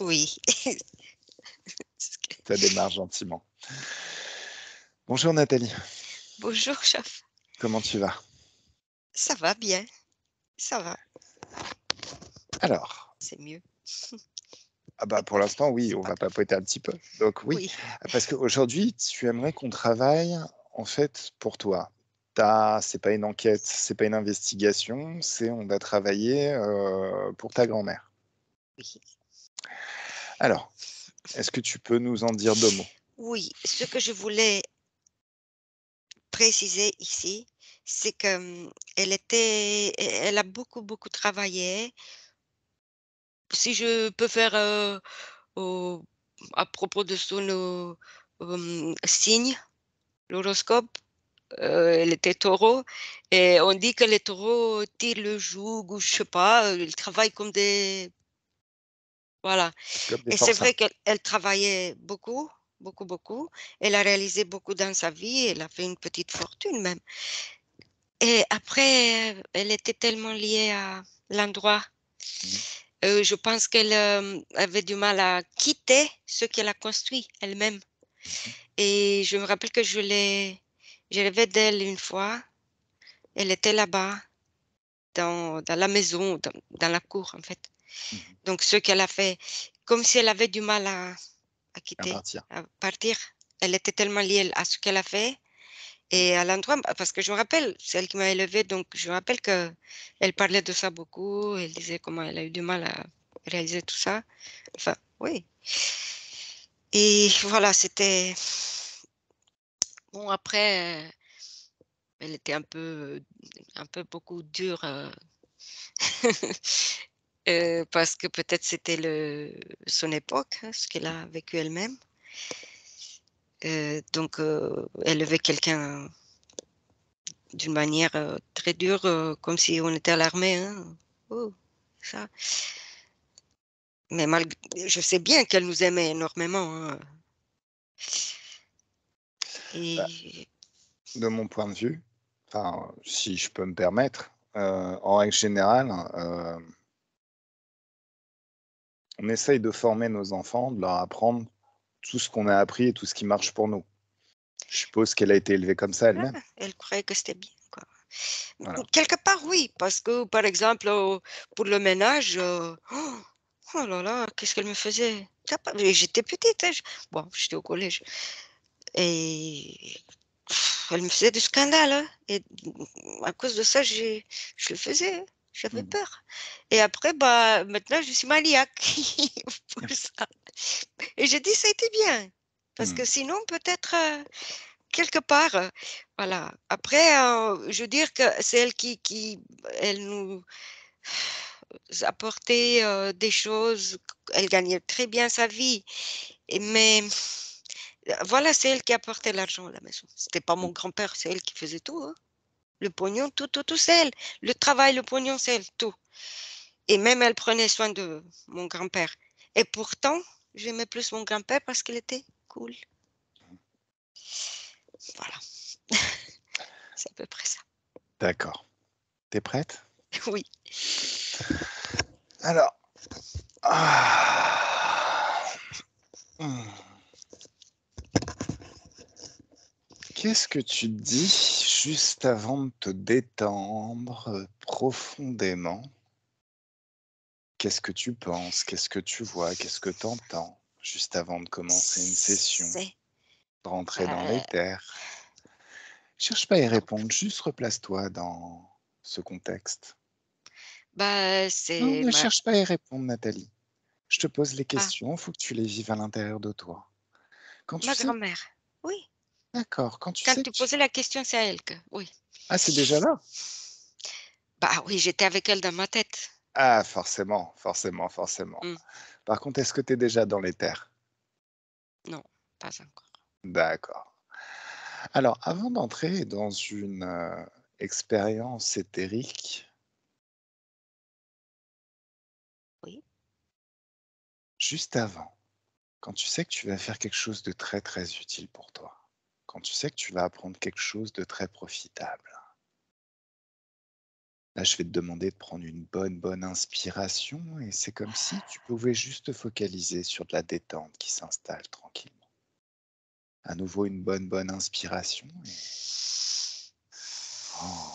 Oui. Ça démarre gentiment. Bonjour Nathalie, Bonjour chef. comment tu vas? Ça va bien, ça va, Alors, c'est mieux. pour l'instant, oui, C'est on pas va grave. papoter un petit peu. Donc oui, Oui, parce qu'aujourd'hui, tu aimerais qu'on travaille, en fait, pour toi. C'est pas une enquête, c'est pas une investigation, c'est on va travailler pour ta grand-mère. oui. Alors, est-ce que tu peux nous en dire 2 mots? Oui, ce que je voulais préciser ici, c'est que, elle a beaucoup, beaucoup travaillé. Si je peux faire, au à propos de son, signe, l'horoscope, elle était Taureau et on dit que les taureaux tirent le joug ou je sais pas, ils travaillent comme des voilà. Comme des Et c'est forçats. vrai qu'elle travaillait beaucoup, beaucoup, beaucoup. Elle a réalisé beaucoup dans sa vie, elle a fait une petite fortune même. Et après, elle était tellement liée à l'endroit, Mmh. je pense qu'elle, avait du mal à quitter ce qu'elle a construit elle-même. Mmh. Et je me rappelle que j'ai rêvé d'elle une fois, elle était là-bas dans la maison, dans la cour en fait. Mmh. Donc ce qu'elle a fait, comme si elle avait du mal à À quitter, partir. à partir. Elle était tellement liée à ce qu'elle a fait et à l'endroit parce que je me rappelle, c'est elle qui m'a élevée, donc je me rappelle qu'elle parlait de ça beaucoup, elle disait comment elle a eu du mal à réaliser tout ça. Enfin, oui et voilà, c'était bon après, elle était un peu beaucoup dure, parce que peut-être c'était son époque, hein, ce qu'elle a vécu elle-même. Donc élever quelqu'un d'une manière, très dure, comme si on était à l'armée, hein. Oh, ça mais malg je sais bien qu'elle nous aimait énormément, hein, Bah, et de mon point de vue, enfin, si je peux me permettre, en règle générale, on essaye de former nos enfants, de leur apprendre tout ce qu'on a appris et tout ce qui marche pour nous. Je suppose qu'elle a été élevée comme ça ah, elle-même? elle croyait que c'était bien, quoi. Voilà. Quelque part, oui, parce que, par exemple, pour le ménage, oh là là, qu'est-ce qu'elle me faisait? Tu pas mais j'étais petite, hein, bon, j'étais au collège et elle me faisait du scandale, hein et à cause de ça, je le faisais, hein, j'avais Mmh. peur et après, bah, maintenant, je suis maniaque pour ça et j'ai dit: «Ça a été bien» parce Mmh. que sinon peut-être, quelque part, voilà. Après, je veux dire que c'est elle qui elle nous apportait, des choses, elle gagnait très bien sa vie et mais voilà, c'est elle qui apportait l'argent à la maison. C'était pas mon Mmh. grand-père, c'est elle qui faisait tout, hein. Le pognon, tout, tout, tout, c'est elle. Le travail, le pognon, c'est elle, tout et même elle prenait soin de mon grand-père et pourtant, j'aimais plus mon grand-père parce qu'il était cool. Voilà, c'est à peu près ça. D'accord. Tu es prête? Oui. Alors, ah, mmh, qu'est-ce que tu te dis juste avant de te détendre, profondément? Qu'est-ce que tu penses? Qu'est-ce que tu vois? Qu'est-ce que tu entends? Juste avant de commencer une session, C'est de rentrer dans Bah, l'éther. Cherche pas à y donc répondre, juste replace-toi dans ce contexte. Non, c'est ne cherche pas à y répondre, Nathalie. Je te pose les ah, questions, il faut que tu les vives à l'intérieur de toi. Quand tu ma sais grand-mère. Oui, d'accord, quand tu quand sais que tu tu posais la question, c'est à elle que oui. ah, c'est déjà là? Bah, oui, j'étais avec elle dans ma tête. Ah, forcément, forcément, forcément. Mmh, Par contre, est-ce que tu es déjà dans l'éther? non, pas encore. D'accord. Alors, avant d'entrer dans une, expérience éthérique, Oui, juste avant, quand tu sais que tu vas faire quelque chose de très, très utile pour toi, quand tu sais que tu vas apprendre quelque chose de très profitable, Là, je vais te demander de prendre une bonne inspiration et c'est comme si tu pouvais juste te focaliser sur de la détente qui s'installe tranquillement. À nouveau, une bonne inspiration et oh,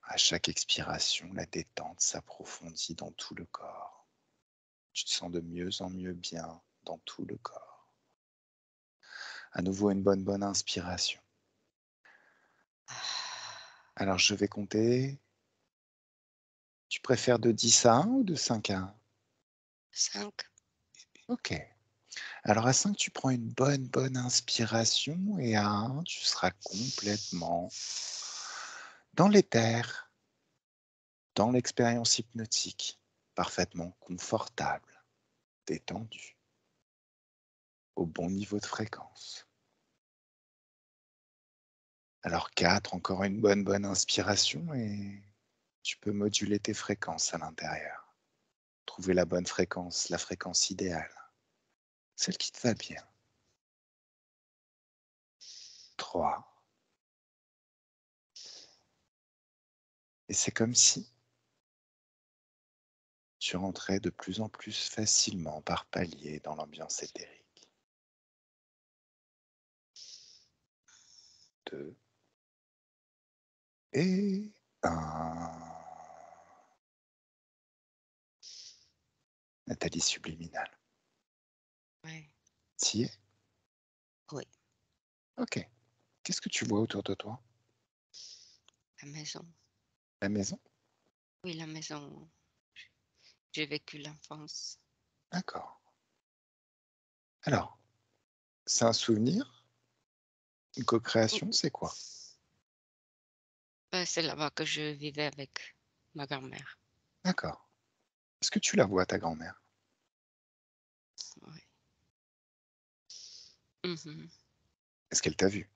à chaque expiration, la détente s'approfondit dans tout le corps. Tu te sens de mieux en mieux bien dans tout le corps. À nouveau, une bonne inspiration. Alors, je vais compter. Tu préfères de 10 à 1 ou de 5 à 1? 5. Ok. Alors à 5, tu prends une bonne inspiration et à 1, tu seras complètement dans l'éther, dans l'expérience hypnotique, parfaitement confortable, détendu, au bon niveau de fréquence. Alors 4, encore une bonne inspiration et tu peux moduler tes fréquences à l'intérieur. Trouver la bonne fréquence, la fréquence idéale, celle qui te va bien. 3. Et c'est comme si tu rentrais de plus en plus facilement par paliers dans l'ambiance éthérique. 2 et 1. Nathalie subliminale. Ouais. T'y es? Oui, Ok. Qu'est-ce que tu vois autour de toi? la maison. La maison? Oui, la maison. J'ai vécu l'enfance. D'accord. Alors, c'est un souvenir? Une co-création? C'est quoi? C'est là-bas que je vivais avec ma grand-mère. D'accord. Est-ce que tu la vois, ta grand-mère? Ouais. Mhm. Est-ce qu'elle t'a vu?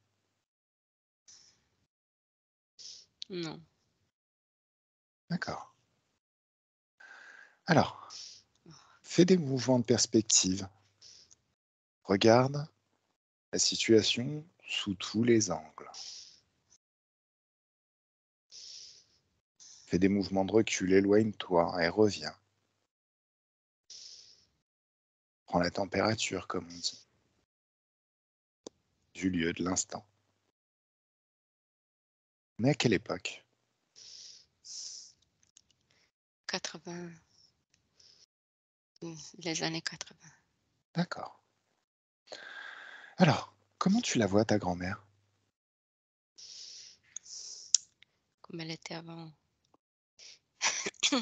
Non. D'accord. Alors, fais des mouvements de perspective. Regarde la situation sous tous les angles. Fais des mouvements de recul, éloigne-toi et reviens. Prends la température, comme on dit, du lieu, de l'instant. Mais à quelle époque? 80. Les années 80. D'accord. Alors, comment tu la vois, ta grand-mère? Comme elle était avant. Euh,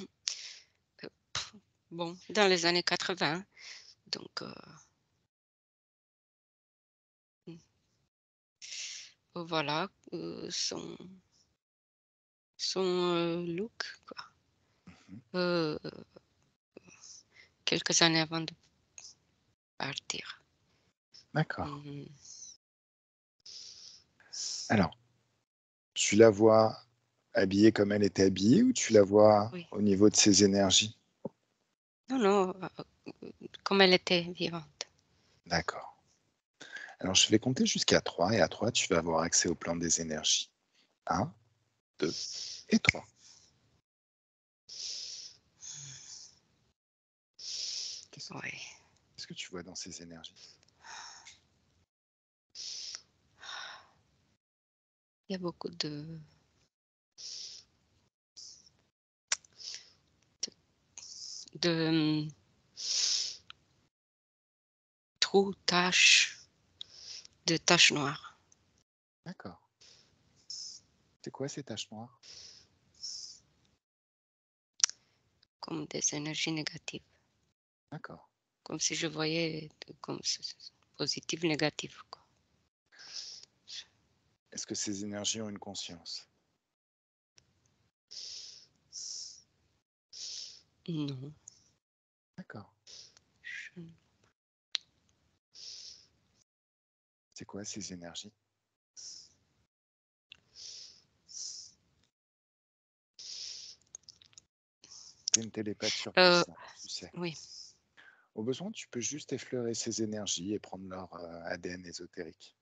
Bon, dans les années 80. Donc, mm, voilà, son look, quoi. Mhm. Euh, Quelques années avant de partir. D'accord. Mhm. Alors, tu la vois habillée comme elle était habillée ou tu la vois Oui. au niveau de ses énergies? Non, non, comme elle était vivante. D'accord. Alors, je vais compter jusqu'à 3 et à 3, tu vas avoir accès au plan des énergies. 1, 2 et 3. Qu'est-ce Oui. qu'est-ce que tu vois dans ces énergies? Il y a beaucoup de trous, de taches noires, D'accord. C'est quoi ces taches noires? comme des énergies négatives. D'accord. Comme si je voyais comme positif, négatif, quoi. Est-ce que ces énergies ont une conscience? Non. D'accord. je- C'est quoi ces énergies? T'es une télépathe sur Euh, puissant, tu sais. oui. Au besoin, tu peux juste effleurer ces énergies et prendre leur ADN ésotérique.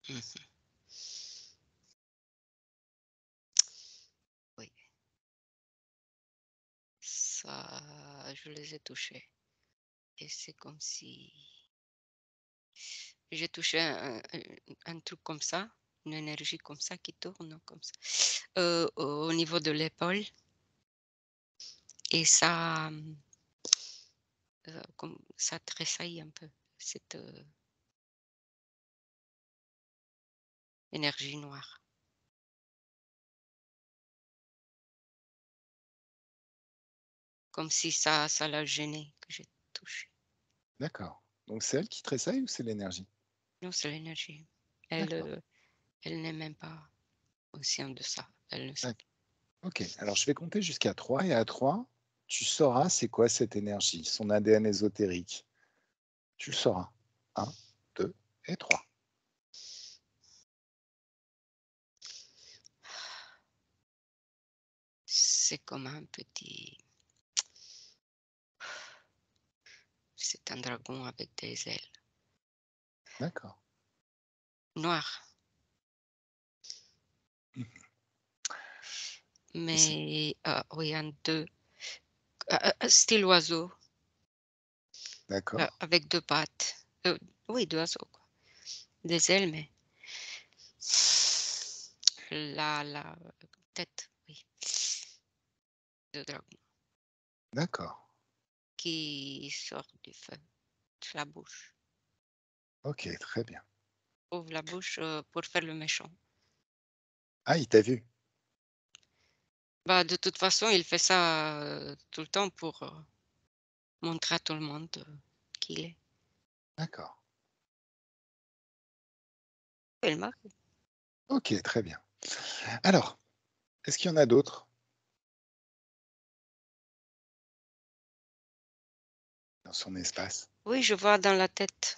Mhm. ça, je les ai touchés. Et c'est comme si j'ai touché un truc comme ça, une énergie comme ça qui tourne comme ça, au niveau de l'épaule. Et ça, comme ça tressaille un peu, cette énergie noire. Comme si ça l'a gêné que j'ai touché. D'accord. Donc c'est elle qui tressaille ou c'est l'énergie? Non, c'est l'énergie. Elle, D'accord. elle n'est même pas consciente de ça. Elle ne sait D'ac OK. Alors je vais compter jusqu'à 3 et à 3, tu sauras c'est quoi cette énergie, son ADN ésotérique. Tu le sauras. 1, 2 et 3. c'est comme un petit. C'est un dragon avec des ailes D'accord. noires. Mmh. Et c'est Mais oui, un deux, style oiseau, d'accord, avec deux pattes. Oui, deux oiseaux, quoi. Des ailes, mais la tête, oui, de dragon d'accord. qui sort du feu, de la bouche. OK, très bien. Ouvre la bouche pour faire le méchant. Ah, il t'a vu? Bah, de toute façon, il fait ça tout le temps pour montrer à tout le monde qui il est. D'accord. Il marque. OK, très bien. Alors, est-ce qu'il y en a d'autres dans son espace? Oui, je vois dans la tête.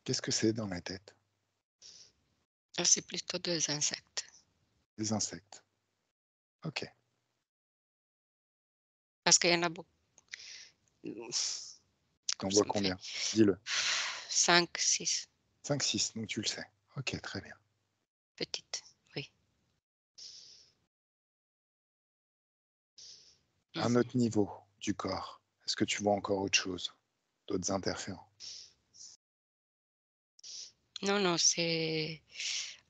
Qu'est-ce que c'est dans la tête? C'est plutôt des insectes. Des insectes. OK. Parce qu'il y en a beaucoup. Tu en Comme vois ça me fait combien? Dis-le. 5, 6 5, 6. Donc tu le sais. OK, très bien. petites. Oui. Un Mhm. autre niveau du corps, est-ce que tu vois encore autre chose? D'autres interférents? Non, non, c'est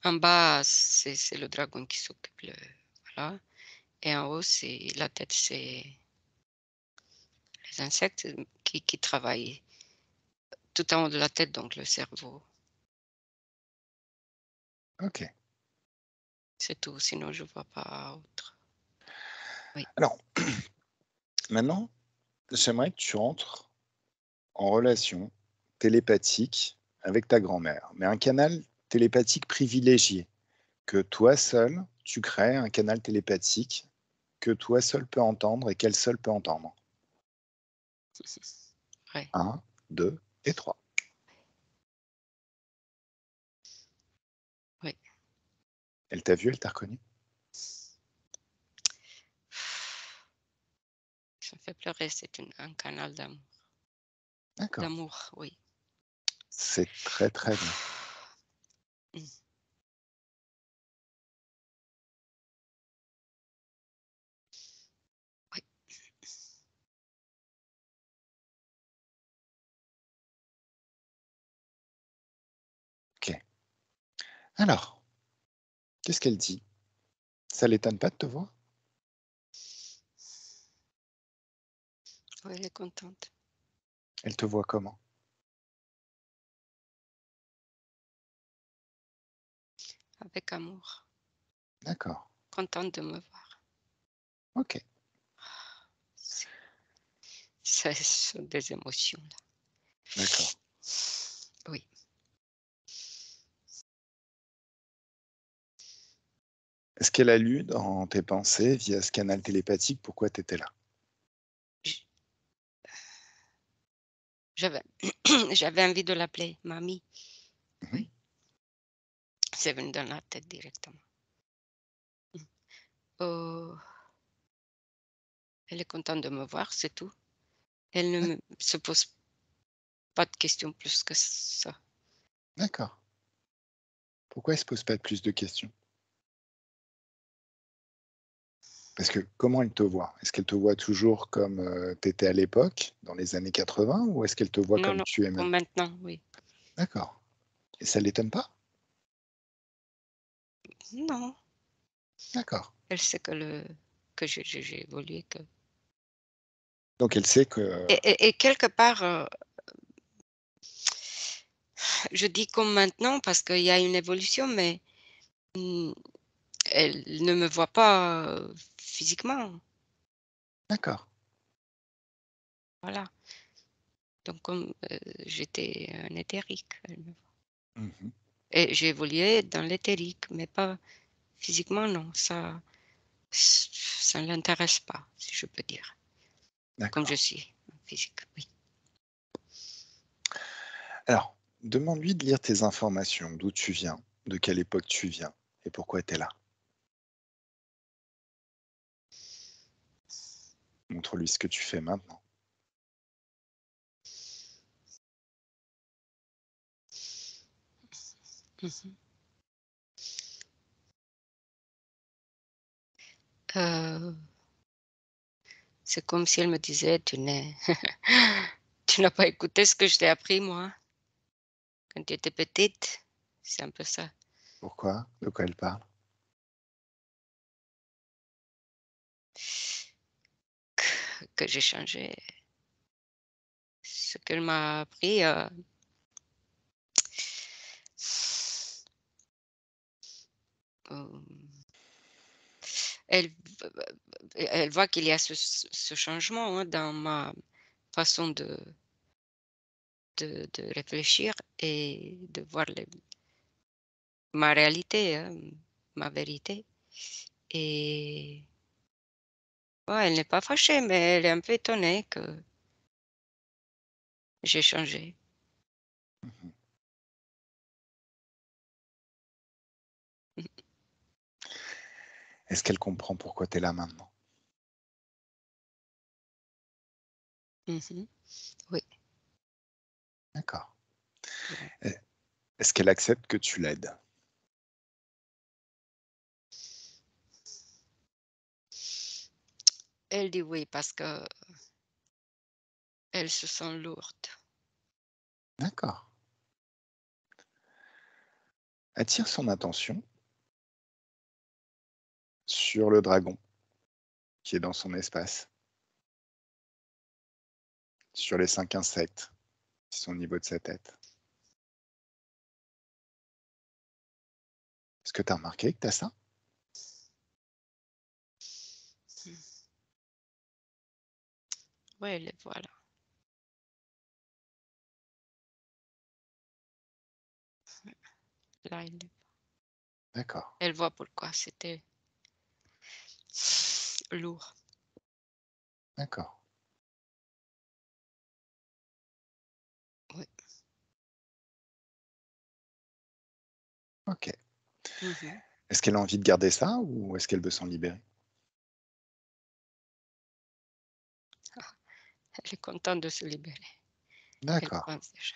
en bas, c'est le dragon qui s'occupe. Voilà. Et en haut, c'est la tête, c'est les insectes qui travaillent tout en haut de la tête, donc le cerveau. OK. C'est tout. Sinon, je vois pas autre. Oui. Alors, maintenant, j'aimerais que tu entres en relation télépathique avec ta grand-mère, mais un canal télépathique privilégié, que toi seul, tu crées un canal télépathique que toi seul peux entendre et qu'elle seule peut entendre. Ouais. 1, 2 et 3. Oui. Elle t'a vu, elle t'a reconnu? Ça me fait pleurer. C'est un canal d'amour. D'accord. D'amour, oui. C'est très, très bien. Mm. Oui. OK. Alors, qu'est-ce qu'elle dit? Ça l'étonne pas de te voir? Oui, elle est contente. Elle te voit comment? Avec amour. D'accord. Contente de me voir. OK. C'est- Ce sont des émotions, là. D'accord. Oui. Est-ce qu'elle a lu dans tes pensées, via ce canal télépathique, pourquoi tu étais là? J- J'avais j'avais envie de l'appeler mamie. Mmh. Oui. C'est venu dans la tête directement. Mm. Oh, elle est contente de me voir, c'est tout. Elle ne se pose pas de questions plus que ça. D'accord. Pourquoi elle se pose pas plus de questions? Parce que comment elle te voit? Est-ce qu'elle te voit toujours comme, tu étais à l'époque, dans les années 80 ou est-ce qu'elle te voit Non, comme non, tu es comme maintenant? maintenant, oui. D'accord et ça l'étonne pas? Non, D'accord. elle sait que j'ai évolué, que Donc elle sait que et quelque part, je dis comme maintenant parce qu'il y a une évolution, mais mmh, elle ne me voit pas, physiquement, d'accord. voilà. Donc comme, j'étais un éthérique, elle me Mmh. et j'ai évolué dans l'éthérique, mais pas physiquement, non, ça ne l'intéresse pas, si je peux dire, comme je D'accord. suis physique, oui. Alors, demande-lui de lire tes informations, d'où tu viens, de quelle époque tu viens et pourquoi tu es là. Montre-lui ce que tu fais maintenant. Mmh. Heu, c'est comme si elle me disait: tu n'as pas écouté ce que je t'ai appris moi, quand tu étais petite». C'est un peu ça, Pourquoi? De quoi elle parle? que j'ai changé. Ce qu'elle m'a appris, hem, elle elle voit qu'il y a ce changement, hein, dans ma façon de réfléchir et de voir ma réalité, hein, ma vérité et ouais, elle n'est pas fâchée, mais elle est un peu étonnée que j'ai changé. Mmh. Mmh. Est-ce qu'elle comprend pourquoi tu es là maintenant? Mmh. Oui, D'accord. ouais. Et est-ce qu'elle accepte que tu l'aides? Elle dit oui parce qu'elle se sent lourde. D'accord. Attire son attention sur le dragon qui est dans son espace, sur les 5 insectes qui sont au niveau de sa tête. Est-ce que tu as remarqué que tu as ça? Mmh. Ouais, elle les voit là. Là, D'accord, elle voit pourquoi c'était lourd. d'accord. Oui. OK. Mmh. Est-ce qu'elle a envie de garder ça ou est-ce qu'elle veut s'en libérer? Elle est contente de se libérer. Elle D'accord. pense déjà.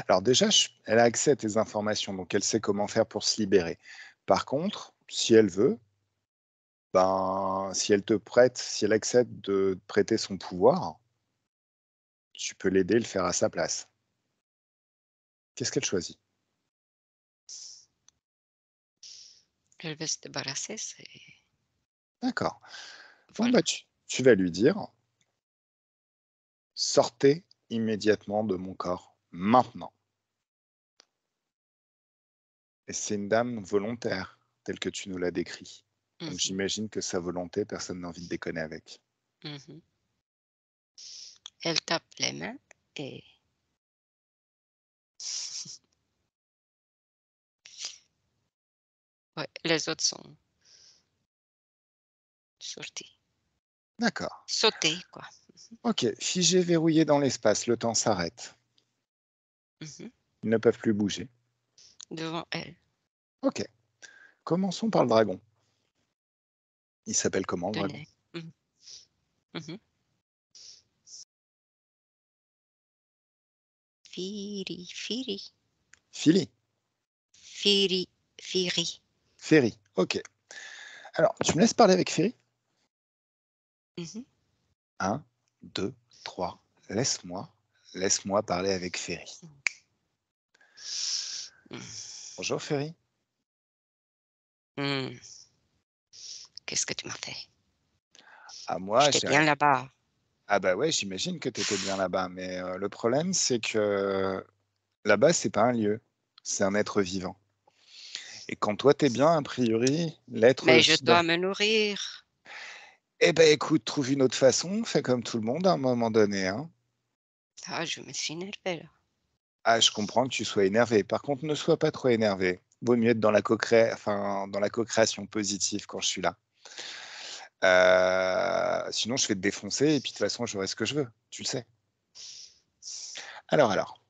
Alors déjà, elle a accès à tes informations, donc elle sait comment faire pour se libérer. Par contre, si elle veut, ben, si elle accepte de te prêter son pouvoir, tu peux l'aider, le faire à sa place. Qu'est-ce qu'elle choisit? Elle veut se débarrasser, c'est D'accord. Bon, voilà. bah, tu vas lui dire: «Sortez immédiatement de mon corps, maintenant». Et c'est une dame volontaire, telle que tu nous l'as décrit. Donc Mmh mh. j'imagine que sa volonté, personne n'a envie de déconner avec. Mmh. Elle tape les mains et ouais, les autres sont sortis. D'accord. Sautés quoi. OK, figé, verrouillé dans l'espace, le temps s'arrête. Mmh. Ils ne peuvent plus bouger. Devant elle, OK, commençons par le dragon. Il s'appelle comment le de dragon? nez. Mmh. Mmh. Firi, Firi, Philly? Firi, Firi. Ferry, OK. Alors, tu me laisses parler avec Ferry? Mhm. 1, 2, 3. Laisse-moi parler avec Ferry. Bonjour Ferry. Hmm. Qu'est-ce que tu m'as fait? À moi, J'étais j'ai bien rien. là-bas. Ah bah ouais, j'imagine que tu étais bien là-bas, mais le problème, c'est que là-bas, c'est pas un lieu, c'est un être vivant. Et quand toi, t'es bien, a priori, l'être Mais je vivant. dois me nourrir. Eh ben écoute, trouve une autre façon, fais comme tout le monde à un moment donné, hein. Ah, je me suis énervée là. Ah, je comprends que tu sois énervé. Par contre, ne sois pas trop énervé. Vaut mieux être dans la dans la co-création positive quand je suis là. Sinon, je vais te défoncer et puis de toute façon, j'aurai ce que je veux. Tu le sais. Alors,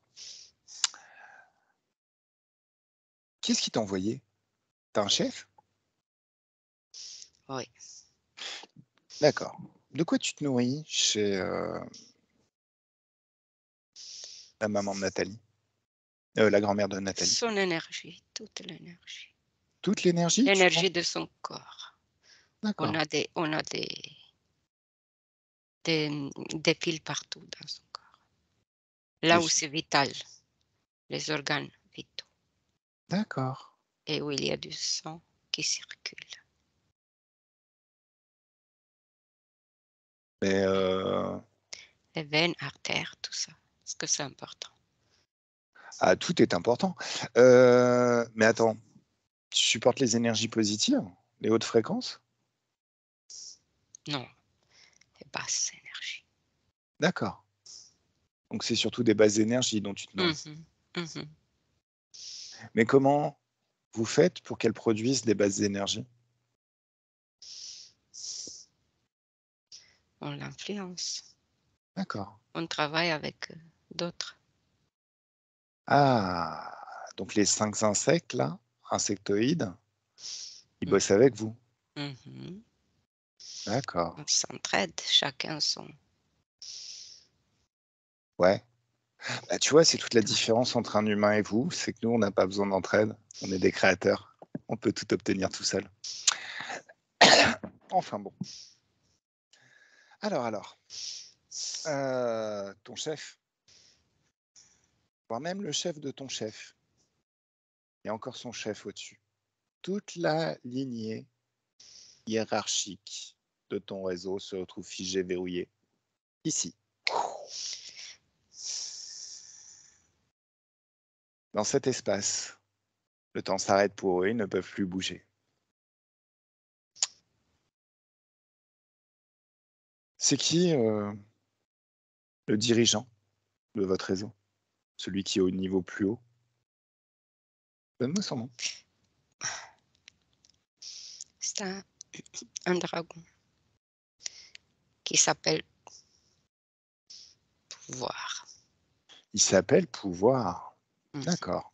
qu'est-ce qui t'a envoyé? T'as un chef? Oui. D'accord. De quoi tu te nourris chez la maman de Nathalie? La grand-mère de Nathalie. Son énergie, toute l'énergie. Toute l'énergie, tu prends? L'énergie de son corps. On D'accord. a des fils partout dans son corps. Là Des où c'est vital, les organes vitaux. D'accord. Et où il y a du sang qui circule. Mais Les veines, artères, tout ça. Parce que c'est important. ah, tout est important. Mais attends, tu supportes les énergies positives? Les hautes fréquences? Non, les basses énergies. D'accord. Donc c'est surtout des bases d'énergie dont tu te nourris. Mhm, mhm. Mais comment vous faites pour qu'elles produisent des bases d'énergie? On l'influence. D'accord. On travaille avec d'autres. Ah, donc les 5 insectes là, insectoïdes, ils Mhm, bossent avec vous? mhm. D'accord. On s'entraide, chacun son Ouais. Bah, tu vois, c'est toute la différence entre un humain et vous, c'est que nous, on n'a pas besoin d'entraide. On est des créateurs. On peut tout obtenir tout seul. Enfin bon. Alors, ton chef, voire même le chef de ton chef, et encore son chef au-dessus. Toute la lignée hiérarchique de ton réseau se retrouve figée, verrouillée. Ici. Dans cet espace, le temps s'arrête pour eux, ils ne peuvent plus bouger. C'est qui le dirigeant de votre réseau? Celui qui est au niveau plus haut? Donne-moi son nom. C'est un dragon qui s'appelle pouvoir. Il s'appelle Pouvoir. Mhm. D'accord.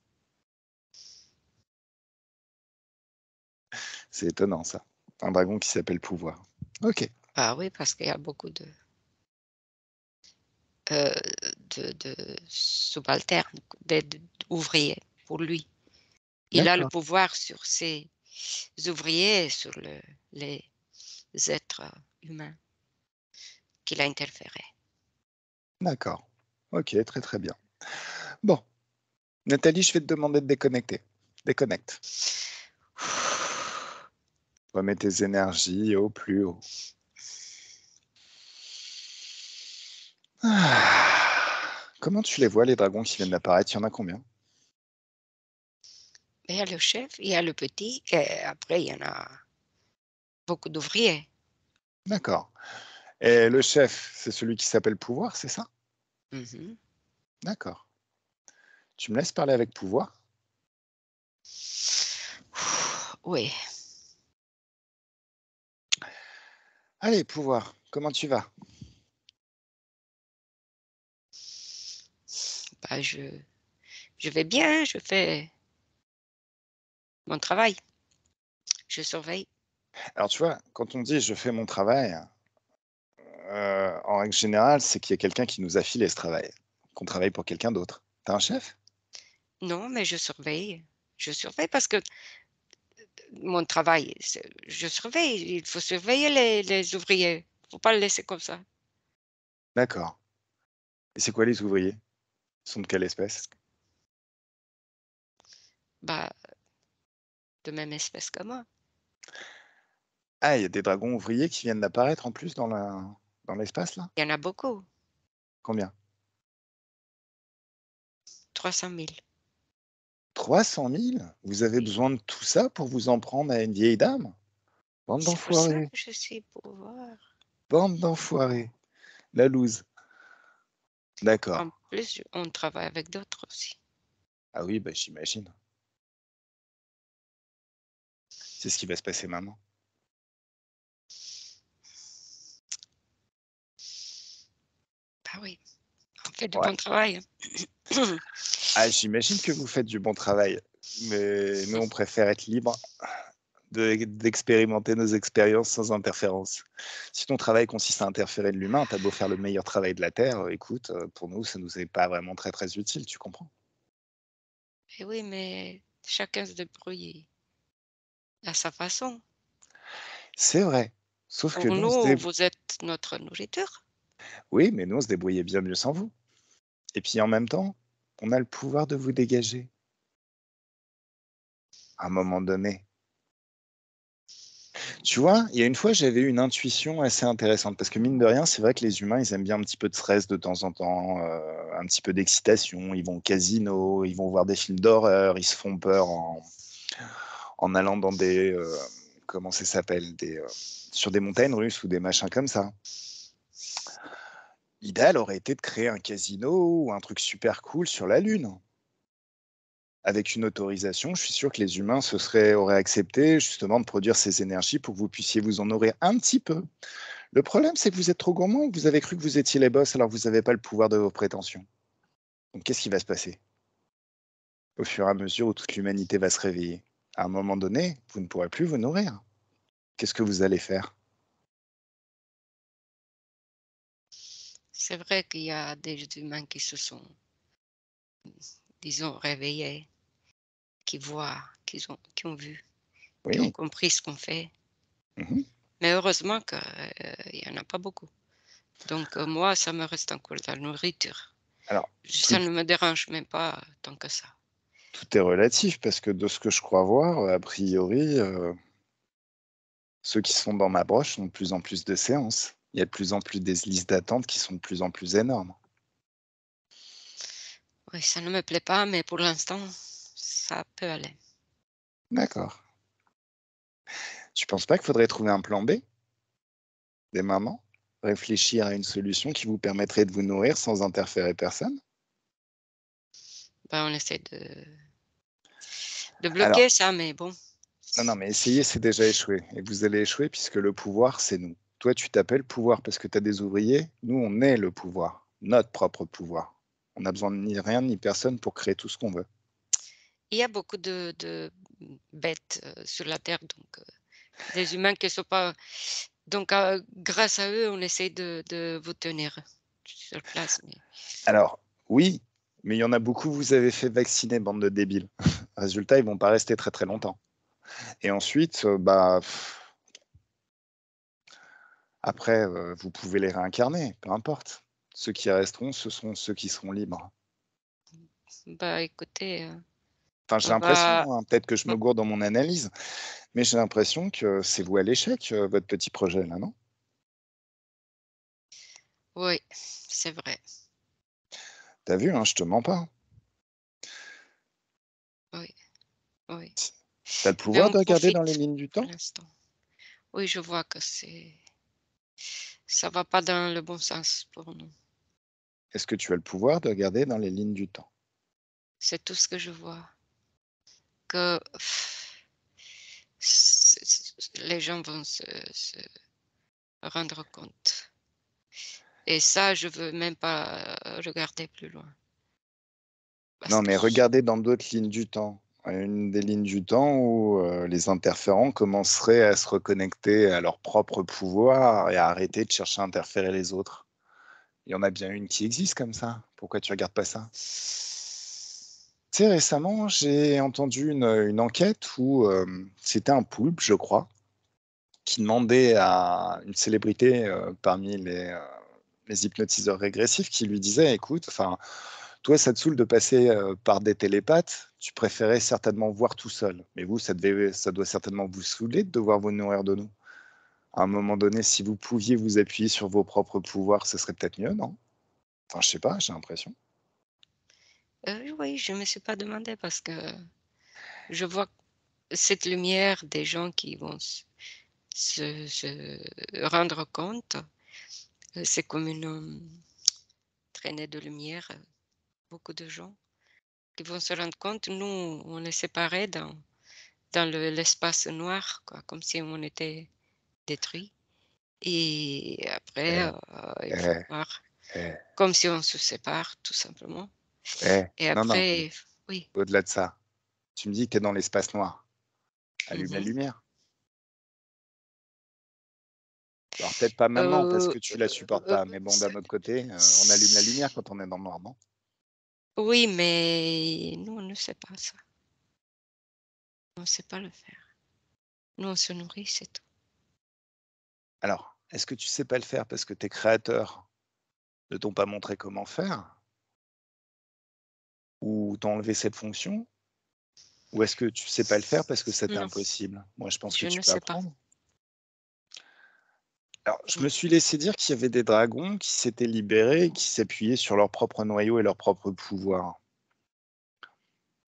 C'est étonnant ça. Un dragon qui s'appelle Pouvoir. Ok. Ah oui, parce qu'il y a beaucoup euh, de subalternes, d'ouvriers pour lui. Il a le D'accord. pouvoir sur ses ouvriers et sur les êtres humains qu'il a interféré. D'accord. Ok, très très bien. Bon, Nathalie, je vais te demander de déconnecter. Déconnecte. Remets tes énergies au plus haut. Comment tu les vois, les dragons qui viennent d'apparaître? Il y en a combien? Il y a le chef, il y a le petit, et après, il y en a beaucoup d'ouvriers. D'accord. Et le chef, c'est celui qui s'appelle Pouvoir, c'est ça? Mhm. D'accord. Tu me laisses parler avec Pouvoir? Oui, Allez, Pouvoir, comment tu vas? bah, je vais bien, je fais mon travail, je surveille. Alors, tu vois, quand on dit je fais mon travail, en règle générale, c'est qu'il y a quelqu'un qui nous a filé ce travail, qu'on travaille pour quelqu'un d'autre. T'as un chef? Non, mais je surveille. Je surveille parce que mon travail, je surveille. Il faut surveiller les ouvriers. faut pas le laisser comme ça. D'accord. Et c'est quoi les ouvriers? Ils sont de quelle espèce? Bah, de même espèce que moi. Ah, il y a des dragons ouvriers qui viennent d'apparaître en plus dans l'espace là? Il y en a beaucoup, Combien? 300 000. 300 000? Vous avez Oui. besoin de tout ça pour vous en prendre à une vieille dame? Bande C'est pour ça d'enfoirés, que je suis pour voir. bande d'enfoirés. La loose. D'accord. En plus, on travaille avec d'autres aussi. Ah oui, bah, j'imagine. C'est ce qui va se passer maintenant. Bah oui, on fait du Ouais. bon travail. Hein. Ah, j'imagine que vous faites du bon travail, mais nous, on préfère être libre d'expérimenter nos expériences sans interférence. Si ton travail consiste à interférer de l'humain, t'as beau faire le meilleur travail de la Terre, écoute, pour nous, ça nous est pas vraiment très, très utile, tu comprends? Et oui, mais chacun se débrouille à sa façon. C'est vrai, sauf que Pour nous, on se nous, dé vous êtes notre nourriture. oui, mais nous, on se débrouillait bien mieux sans vous. Et puis, en même temps, on a le pouvoir de vous dégager, à un moment donné. Tu vois, il y a une fois, j'avais eu une intuition assez intéressante parce que mine de rien, c'est vrai que les humains, ils aiment bien un petit peu de stress de temps en temps, un petit peu d'excitation. Ils vont au casino, ils vont voir des films d'horreur, ils se font peur en allant dans des, comment ça s'appelle, sur des montagnes russes ou des machins comme ça. L'idéal aurait été de créer un casino ou un truc super cool sur la Lune. Avec une autorisation, je suis sûr que les humains auraient accepté justement de produire ces énergies pour que vous puissiez vous en nourrir un petit peu. Le problème, c'est que vous êtes trop gourmand et que vous avez cru que vous étiez les boss, alors vous n'avez pas le pouvoir de vos prétentions. Donc qu'est-ce qui va se passer? Au fur et à mesure où toute l'humanité va se réveiller, à un moment donné, vous ne pourrez plus vous nourrir. Qu'est-ce que vous allez faire? C'est vrai qu'il y a des humains qui se sont, disons, réveillés, qui voient, qui ont vu, qui ont Oui. compris ce qu'on fait. Mhm. Mais heureusement qu'il y en a pas beaucoup. Donc moi, ça me reste encore de la nourriture. Alors, Ça ne me dérange même pas tant que ça. tout est relatif parce que de ce que je crois voir, a priori, ceux qui sont dans ma broche ont de plus en plus de séances. Il y a de plus en plus des listes d'attente qui sont de plus en plus énormes. Oui, ça ne me plaît pas, mais pour l'instant, ça peut aller. D'accord. Tu penses pas qu'il faudrait trouver un plan B des mamans? Réfléchir à une solution qui vous permettrait de vous nourrir sans interférer personne? Ben, on essaie de Alors, bloquer ça, mais bon. non, non, mais essayer, c'est déjà échoué. Et vous allez échouer puisque le pouvoir, c'est nous. Toi, tu t'appelles pouvoir parce que tu as des ouvriers. Nous, on est le pouvoir, notre propre pouvoir. On n'a besoin de ni rien ni personne pour créer tout ce qu'on veut. Il y a beaucoup de bêtes sur la Terre, donc des humains qui ne sont pas. Donc, grâce à eux, on essaie de vous tenir sur place. Mais Alors, oui, mais il y en a beaucoup, vous avez fait vacciner, bande de débiles. Résultat, ils vont pas rester très très longtemps. Et ensuite, après, vous pouvez les réincarner, peu importe. Ceux qui resteront, ce seront ceux qui seront libres. bah, écoutez, Enfin, j'ai on va. l'impression, hein, peut-être que je me Bon, gourde dans mon analyse, mais j'ai l'impression que c'est voué à l'échec, votre petit projet là, non? oui, c'est vrai. Tu as vu, hein, je te mens pas. Oui, oui. Tu as le Mais pouvoir on de regarder dans les profite lignes du pour temps? l'instant. Oui, je vois que ça va pas dans le bon sens pour nous. Est-ce que tu as le pouvoir de regarder dans les lignes du temps? C'est tout ce que je vois. Que les gens vont se rendre compte. Et ça, je veux même pas regarder plus loin. Parce Non, que mais regarder dans d'autres lignes du temps. Une des lignes du temps où, les interférents commenceraient à se reconnecter à leur propre pouvoir et à arrêter de chercher à interférer les autres. Il y en a bien une qui existe comme ça. Pourquoi tu regardes pas ça? Tu sais, récemment, j'ai entendu une enquête où, c'était un poulpe, je crois, qui demandait à une célébrité parmi les hypnotiseurs régressifs qui lui disait, écoute, enfin, toi, ça te saoule de passer par des télépathes, tu préférais certainement voir tout seul. Mais vous, ça doit certainement vous saouler de devoir vous nourrir de nous. À un moment donné, si vous pouviez vous appuyer sur vos propres pouvoirs, ce serait peut-être mieux, non? Enfin, je sais pas, j'ai l'impression. Oui, je me suis pas demandé parce que je vois cette lumière des gens qui vont se rendre compte, c'est comme une, traînée de lumière, beaucoup de gens qui vont se rendre compte. Nous, on est séparés dans l'espace noir, quoi, comme si on était détruits et après, Eh, il faut eh, voir eh, comme si on se sépare tout simplement et non, non, après oui, au-delà de ça, tu me dis que tu es dans l'espace noir. Allume la mmh lumière. Alors peut-être pas maintenant parce que tu la supportes pas, mais bon, d'un ce autre côté, on allume la lumière quand on est dans le noir, non? oui, mais nous, on ne sait pas ça. On ne sait pas le faire. Nous, on se nourrit, c'est tout. Alors, est-ce que tu sais pas le faire parce que tes créateurs ne t'ont pas montré comment faire? Ou t'ont enlevé cette fonction? Ou est-ce que tu sais pas le faire parce que ça t'est Non, impossible? Moi, je pense que je tu ne peux sais pas. apprendre. Alors, je Mmh. me suis laissé dire qu'il y avait des dragons qui s'étaient libérés et qui s'appuyaient sur leur propre noyau et leur propre pouvoir.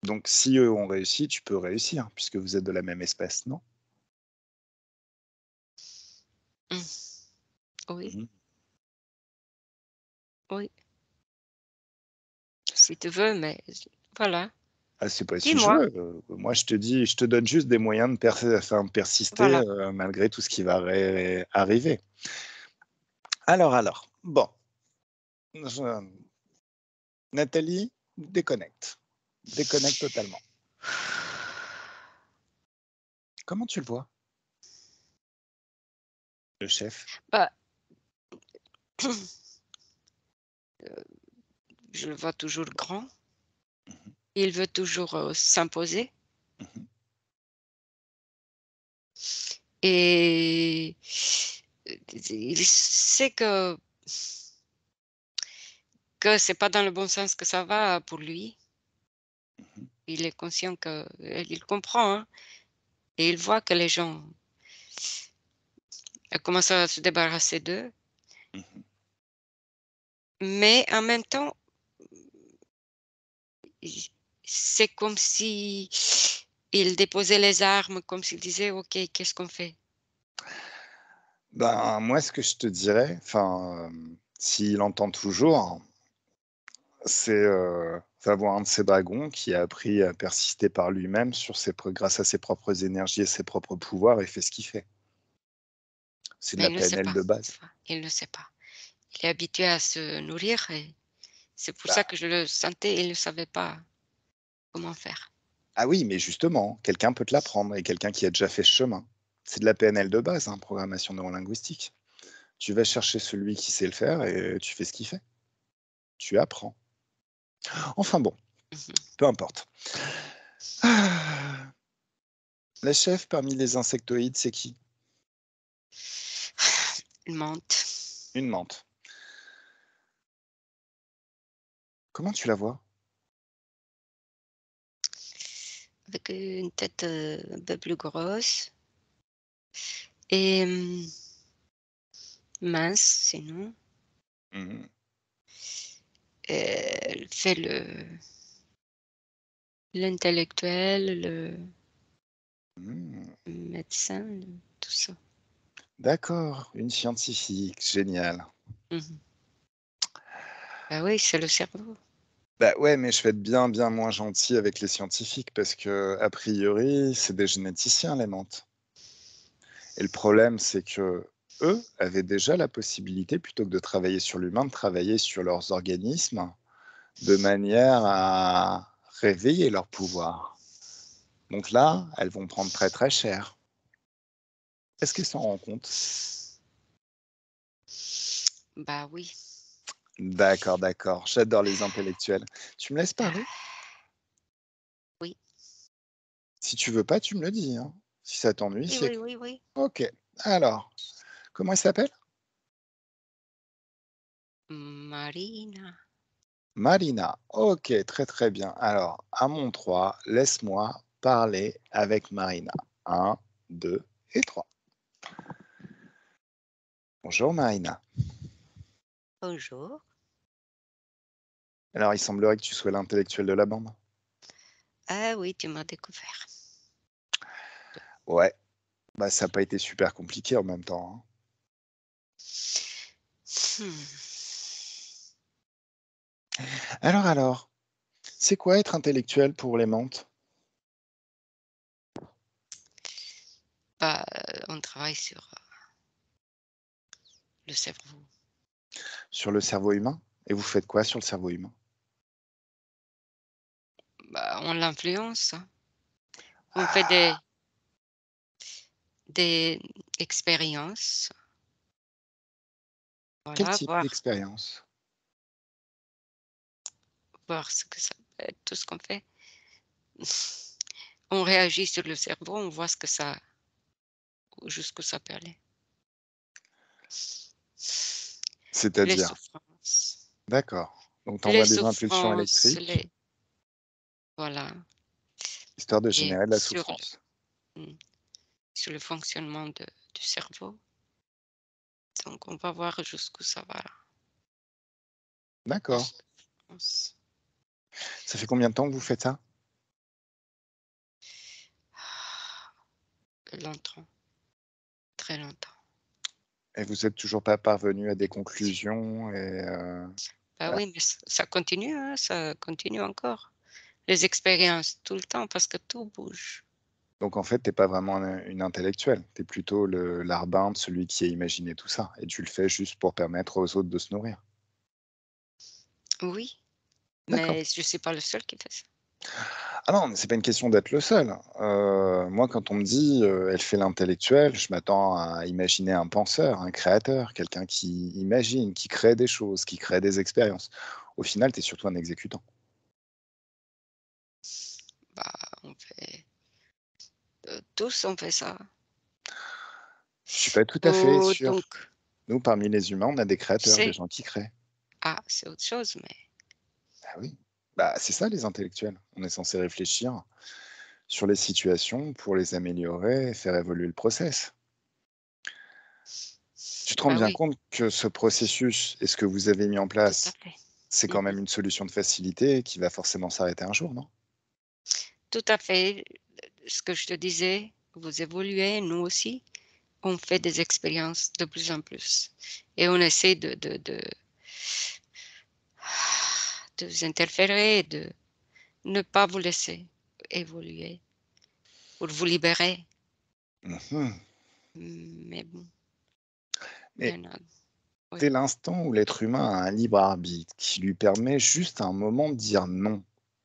Donc si eux ont réussi, tu peux réussir puisque vous êtes de la même espèce, non? Mmh. Oui, Mmh. oui, si tu veux, mais voilà. Ah, c'est pas si je Dis-moi. veux, moi je te dis je te donne juste des moyens de persister, Voilà. malgré tout ce qui va arriver. Alors, bon, je Nathalie, déconnecte. Déconnecte totalement. Comment tu le vois, le chef? Bah, je le vois toujours grand. Mmh. Il veut toujours, s'imposer Mmh. et il sait que c'est pas dans le bon sens que ça va pour lui. Mmh. Il est conscient que il comprend, hein, et il voit que les gens, commencent à se débarrasser d'eux, Mmh. mais en même temps, i c'est comme si il déposait les armes, comme s'il disait: «OK, qu'est-ce qu'on fait?» Ben, moi, ce que je te dirais, enfin, s'il entend toujours, c'est, va voir un de ces dragons qui a appris à persister par lui-même grâce à ses propres énergies et ses propres pouvoirs et fait ce qu'il fait. C'est de Mais la il ne sait PNL pas, de tu base. vois? Il ne sait pas. Il est habitué à se nourrir et c'est pour ça Bah, que je le sentais, il ne savait pas comment faire. ah oui, mais justement, quelqu'un peut te l'apprendre et quelqu'un qui a déjà fait ce chemin. C'est de la PNL de base, hein, programmation neurolinguistique. Tu vas chercher celui qui sait le faire et tu fais ce qu'il fait. Tu apprends. Enfin bon, Mmh mh. peu importe. Ah, la chef parmi les insectoïdes, c'est qui? Une menthe Une menthe. Comment tu la vois? avec une tête, un peu plus grosse et mince sinon. Mmh. Elle fait l'intellectuel, le Mmh. médecin, tout ça. D'accord, une scientifique, génial. Mmh mh. Bah oui, c'est le cerveau. Bah, ouais, mais je vais être bien, bien moins gentil avec les scientifiques parce que a priori, c'est des généticiens, les menthes. Et le problème, c'est que eux avaient déjà la possibilité, plutôt que de travailler sur l'humain, de travailler sur leurs organismes de manière à réveiller leur pouvoir. Donc là, elles vont prendre très, très cher. Est-ce qu'elles s'en rendent compte? Bah oui. D'accord, d'accord, j'adore les intellectuels. Tu me laisses parler? Oui. Si tu veux pas, tu me le dis, hein. Si ça t'ennuie, Oui, s'il y a oui, oui, oui. OK. Alors, comment il s'appelle? Marina. Marina. OK, très, très bien. Alors, à mon 3, laisse-moi parler avec Marina. Un, 2 et 3. Bonjour Marina. Bonjour. Alors, il semblerait que tu sois l'intellectuel de la bande. Ah oui, tu m'as découvert. Ouais, bah, ça n'a pas été super compliqué en même temps, hein. Hmm. Alors, c'est quoi être intellectuel pour les mentes? Bah, on travaille sur le cerveau. Sur le cerveau humain? Et vous faites quoi sur le cerveau humain? Bah, on l'influence, hein. On fait Ah, des expériences, quel voilà, type voir d'expérience? voir ce que ça peut être, tout ce qu'on fait. On réagit sur le cerveau, on voit ce que ça jusqu'où ça peut aller. Les C'est-à-dire? souffrances. D'accord. Donc tu Les envoies des impulsions souffrances, électriques, voilà, histoire de et générer de la souffrance. mmh, sur le fonctionnement du cerveau. Donc on va voir jusqu'où ça va, la D'accord. souffrance. Ça fait combien de temps que vous faites ça? Longtemps, très longtemps. Et vous êtes toujours pas parvenu à des conclusions et Bah voilà. oui, mais ça continue, hein, ça continue encore. Les expériences tout le temps parce que tout bouge. Donc en fait, tu es pas vraiment une intellectuelle, tu es plutôt le larbin de celui qui a imaginé tout ça et tu le fais juste pour permettre aux autres de se nourrir. Oui, D'accord. mais je suis pas le seul qui fait ça. Ah non, mais c'est pas une question d'être le seul. Moi, quand on me dit, «Elle fait l'intellectuelle», je m'attends à imaginer un penseur, un créateur, quelqu'un qui imagine, qui crée des choses, qui crée des expériences. Au final, tu es surtout un exécutant. Bah, on fait, tous on fait ça. Je suis pas tout à fait Oh sûr. donc, Nous, parmi les humains, on a des tu créateurs, des sais, gens qui créent. c'est autre chose, mais Ah oui, bah, c'est ça les intellectuels. On est censé réfléchir sur les situations pour les améliorer et faire évoluer le process. Tu te rends bah bien oui, compte que ce processus et ce que vous avez mis en tout à place, fait. c'est quand Mmh. même une solution de facilité qui va forcément s'arrêter un jour, non? Tout à fait, ce que je te disais, vous évoluez, nous aussi, on fait des expériences de plus en plus et on essaie de vous interférer, de ne pas vous laisser évoluer pour vous libérer. Mmh. Mais bon, il y Mais en a oui. dès l'instant où l'être humain a un libre arbitre qui lui permet juste à un moment de dire non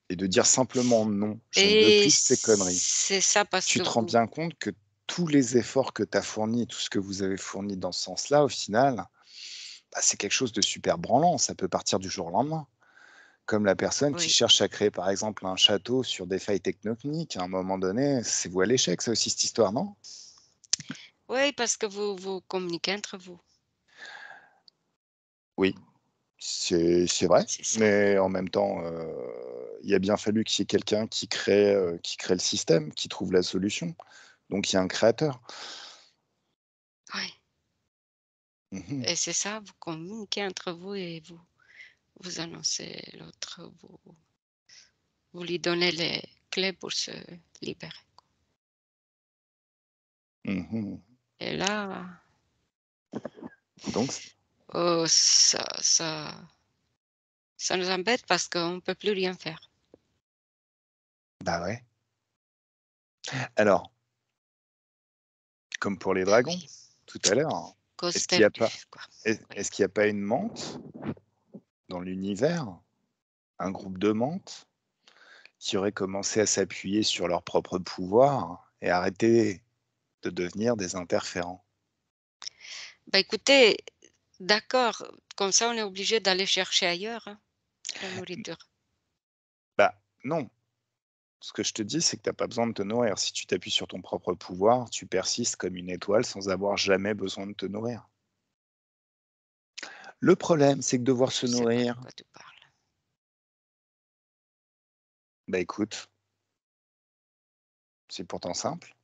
et de dire simplement: «Non, je ne veux Et plus de ces conneries», c'est ça parce tu que te rends vous bien compte que tous les efforts que tu as fournis, tout ce que vous avez fourni dans ce sens-là, au final, bah, c'est quelque chose de super branlant, ça peut partir du jour au lendemain. Comme la personne qui oui, cherche à créer, par exemple, un château sur des failles techniques, à un moment donné, c'est voué à l'échec, ça aussi, cette histoire, non? oui, parce que vous communiquez entre vous, Oui, c'est vrai, c'est ça. mais en même temps, il a bien fallu qu'il y ait quelqu'un qui crée le système, qui trouve la solution. Donc il y a un créateur. Oui, Mmh. et c'est ça, vous communiquez entre vous et vous annoncez l'autre, vous lui donnez les clés pour se libérer. Mmh. Et là, Donc c ça nous embête parce qu'on ne peut plus rien faire. bah, ouais. Alors, comme pour les Ah dragons, oui, tout à l'heure, cause est-ce qu'il y a pas perdue, quoi. Oui. est-ce qu'il y a pas une menthe dans l'univers, un groupe de menthes qui auraient commencé à s'appuyer sur leur propre pouvoir et arrêter de devenir des interférents? Bah, écoutez, d'accord, comme ça on est obligé d'aller chercher ailleurs, hein, la Mmh, nourriture. bah, non, Ce que je te dis, c'est que tu as pas besoin de te nourrir. Si tu t'appuies sur ton propre pouvoir, tu persistes comme une étoile sans avoir jamais besoin de te nourrir. Le problème, c'est que devoir se Je sais pas de nourrir, quoi tu parles. bah écoute, c'est pourtant simple.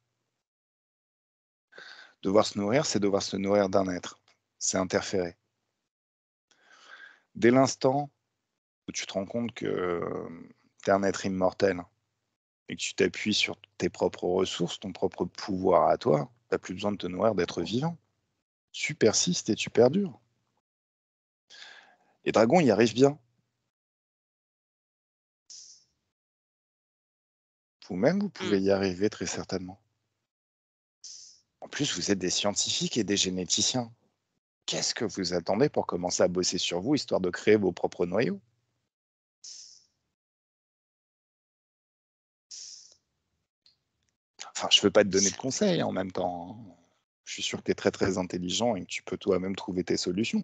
Devoir se nourrir, c'est devoir se nourrir d'un être. C'est interférer. Dès l'instant où tu te rends compte que tu es un être immortel et que tu t'appuies sur tes propres ressources, ton propre pouvoir à toi, tu n'as plus besoin de te nourrir d'être vivant. Tu persistes et tu perdures. Les dragons y arrivent bien. Vous-même, vous Mmh. pouvez y arriver très certainement. En plus, vous êtes des scientifiques et des généticiens. Qu'est-ce que vous attendez pour commencer à bosser sur vous, histoire de créer vos propres noyaux? Enfin, je ne veux pas te donner de Ça peut conseils en même temps, hein. Je suis sûr que tu es très, très intelligent et que tu peux toi-même trouver tes solutions.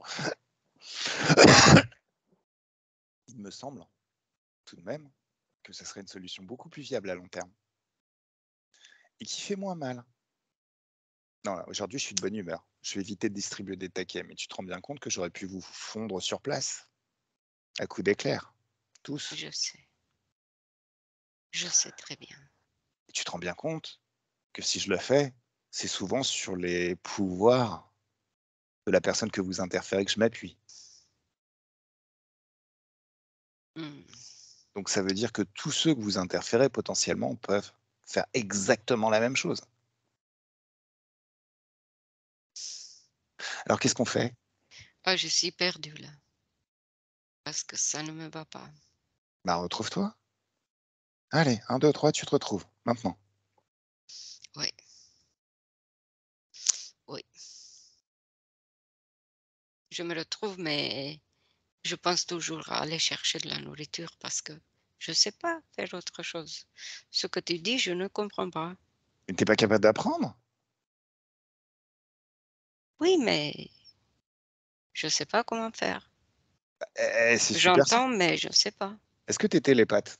Il me semble, tout de même, que ce serait une solution beaucoup plus viable à long terme et qui fait moins mal. Non, là, aujourd'hui, je suis de bonne humeur. Je vais éviter de distribuer des taquets, mais tu te rends bien compte que j'aurais pu vous fondre sur place, à coups d'éclair, tous. je sais. Je sais très bien. Et tu te rends bien compte que si je le fais, c'est souvent sur les pouvoirs de la personne que vous interférez que je m'appuie. Mmh. Donc ça veut dire que tous ceux que vous interférez potentiellement peuvent faire exactement la même chose. Alors qu'est-ce qu'on fait? Ah, je suis perdue là, parce que ça ne me va pas. Bah retrouve-toi. Allez, un, 2, 3, tu te retrouves, maintenant. Oui, oui. Je me retrouve, mais je pense toujours à aller chercher de la nourriture parce que je ne sais pas faire autre chose. Ce que tu dis, je ne comprends pas. Mais tu pas capable d'apprendre? Oui, mais je ne sais pas comment faire. C'est super J'entends, simple. mais je ne sais pas. Est-ce que tu es télépathe?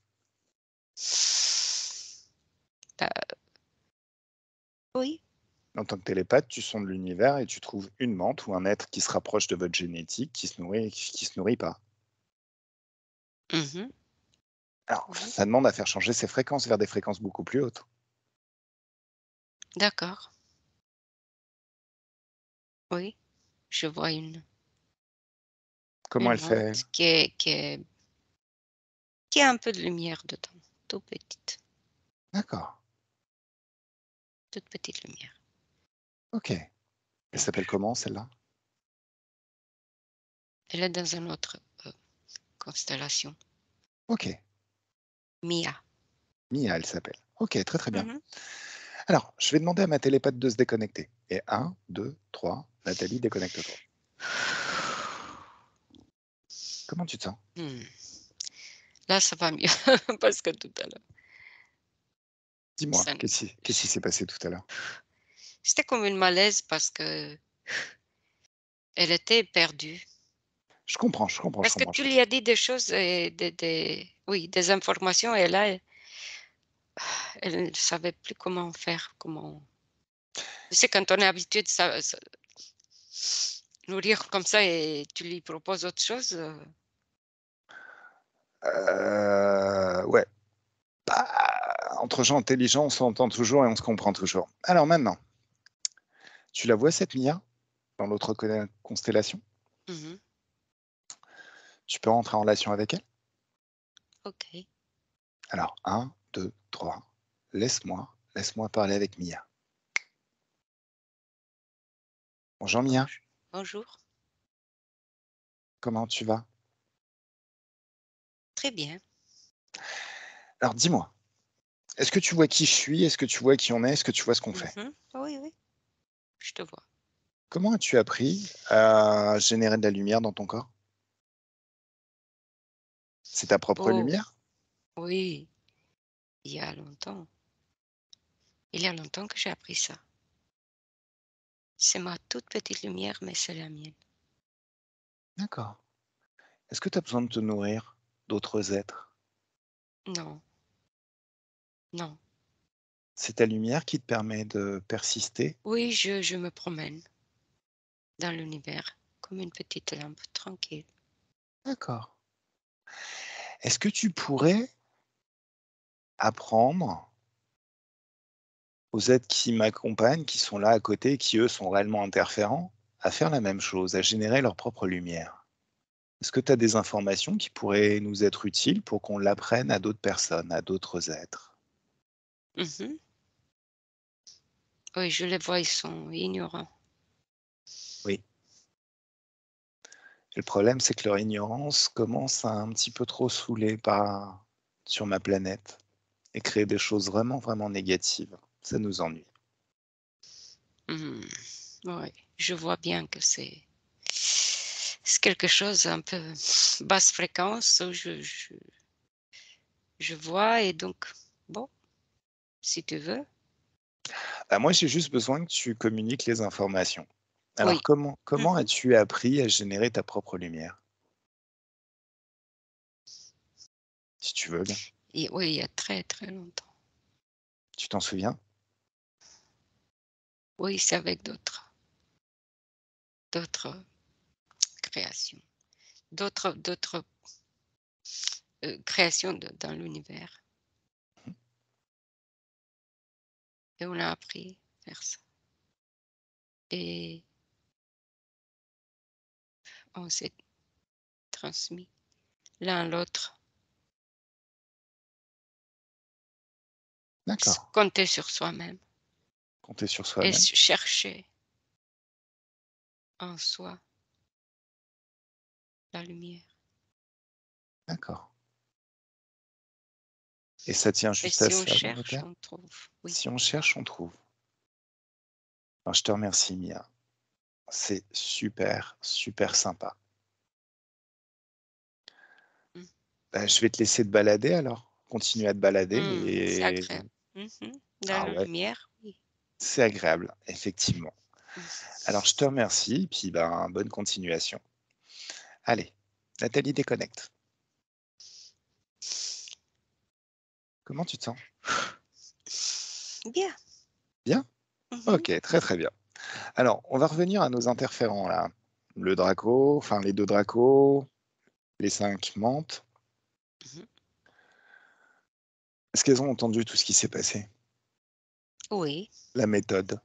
Bah, oui. En tant que télépathe, tu sondes l'univers et tu trouves une menthe ou un être qui se rapproche de votre génétique, qui se nourrit et qui se nourrit pas. Mmh. Alors, Oui. ça demande à faire changer ses fréquences vers des fréquences beaucoup plus hautes. D'accord. Oui, je vois Comment une elle fait? menthe qui a un peu de lumière dedans, tout petite, D'accord, toute petite lumière OK. Elle s'appelle blanche. comment celle-là? Elle est dans une autre, constellation. OK, Mia. Mia elle s'appelle. OK, très, très bien. Mmh. Alors, je vais demander à ma télépathe de se déconnecter et un, 2, 3, Nathalie, déconnecte-toi. Comment tu te sens? Mmh. Là, ça va mieux parce que tout à l'heure, Dis-moi, ça ne qu'est-ce qui s'est passé tout à l'heure? c'était comme une malaise parce que elle était perdue. Je comprends, je comprends, je Parce que comprends, je tu comprends. lui as dit des choses et des oui, des informations et là, elle ne savait plus comment faire, comment tu sais quand on est habitué de sa nourrir comme ça et tu lui proposes autre chose, Ouais, bah, entre gens intelligents, on s'entend toujours et on se comprend toujours. Alors maintenant, tu la vois cette Mia dans l'autre constellation? mmh. Tu peux entrer en relation avec elle? OK. Alors un, 2, 3. Laisse-moi parler avec Mia. Bonjour Mia, Bonjour. comment tu vas? Très bien. Alors dis-moi, est-ce que tu vois qui je suis? Est-ce que tu vois qui on est? Est-ce que tu vois ce qu'on fait? Mmh. Oui, oui, je te vois. Comment as-tu appris à générer de la lumière dans ton corps? C'est ta propre Oh, lumière? oui, il y a longtemps. Il y a longtemps que j'ai appris ça. C'est ma toute petite lumière, mais c'est la mienne. D'accord. Est-ce que tu as besoin de te nourrir d'autres êtres? Non, Non. C'est ta lumière qui te permet de persister? Oui, je me promène dans l'univers comme une petite lampe tranquille. D'accord. Est-ce que tu pourrais apprendre aux êtres qui m'accompagnent, qui sont là à côté, qui eux sont réellement interférents, à faire la même chose, à générer leur propre lumière? Est-ce que tu as des informations qui pourraient nous être utiles pour qu'on l'apprenne à d'autres personnes, à d'autres êtres? Mmh. Oui, je les vois, ils sont ignorants. Oui. Et le problème, c'est que leur ignorance commence à un petit peu trop saouler par sur ma planète et créer des choses vraiment, vraiment négatives. Ça nous ennuie. Mmh. Oui, je vois bien que c'est quelque chose un peu basse fréquence où je vois et donc bon, si tu veux. Bah, moi, j'ai juste besoin que tu communiques les informations. Oui. Alors comment Mmh. as-tu appris à générer ta propre lumière? Si tu veux bien. Et oui, il y a très, très longtemps. Tu t'en souviens? Oui, c'est avec d'autres créations, d'autres, créations dans l'univers et on a appris à faire ça et on s'est transmis l'un l'autre, D'accord. compter sur soi-même Compter sur et soi-même. chercher en soi la lumière D'accord. Et ça tient et juste à si on ça dans le cherche, cas? on trouve. Oui. Si on cherche, on trouve. Alors, je te remercie, Mia. C'est super, super sympa. Mmh. Bah, je vais te laisser te balader alors. Continue à te balader C'est et agréable. Mmh. Dans ah la ouais, lumière, oui. c'est agréable, effectivement. Mmh. Alors, je te remercie et puis, ben, bonne continuation. Allez, Nathalie déconnecte. Comment tu te sens? Bien. Bien? Mmh. OK, très, très bien. Alors, on va revenir à nos interférents là. Le Draco, enfin les 2 Dracos, les 5 Mantes. Mmh. Est-ce qu'elles ont entendu tout ce qui s'est passé? Oui, La méthode.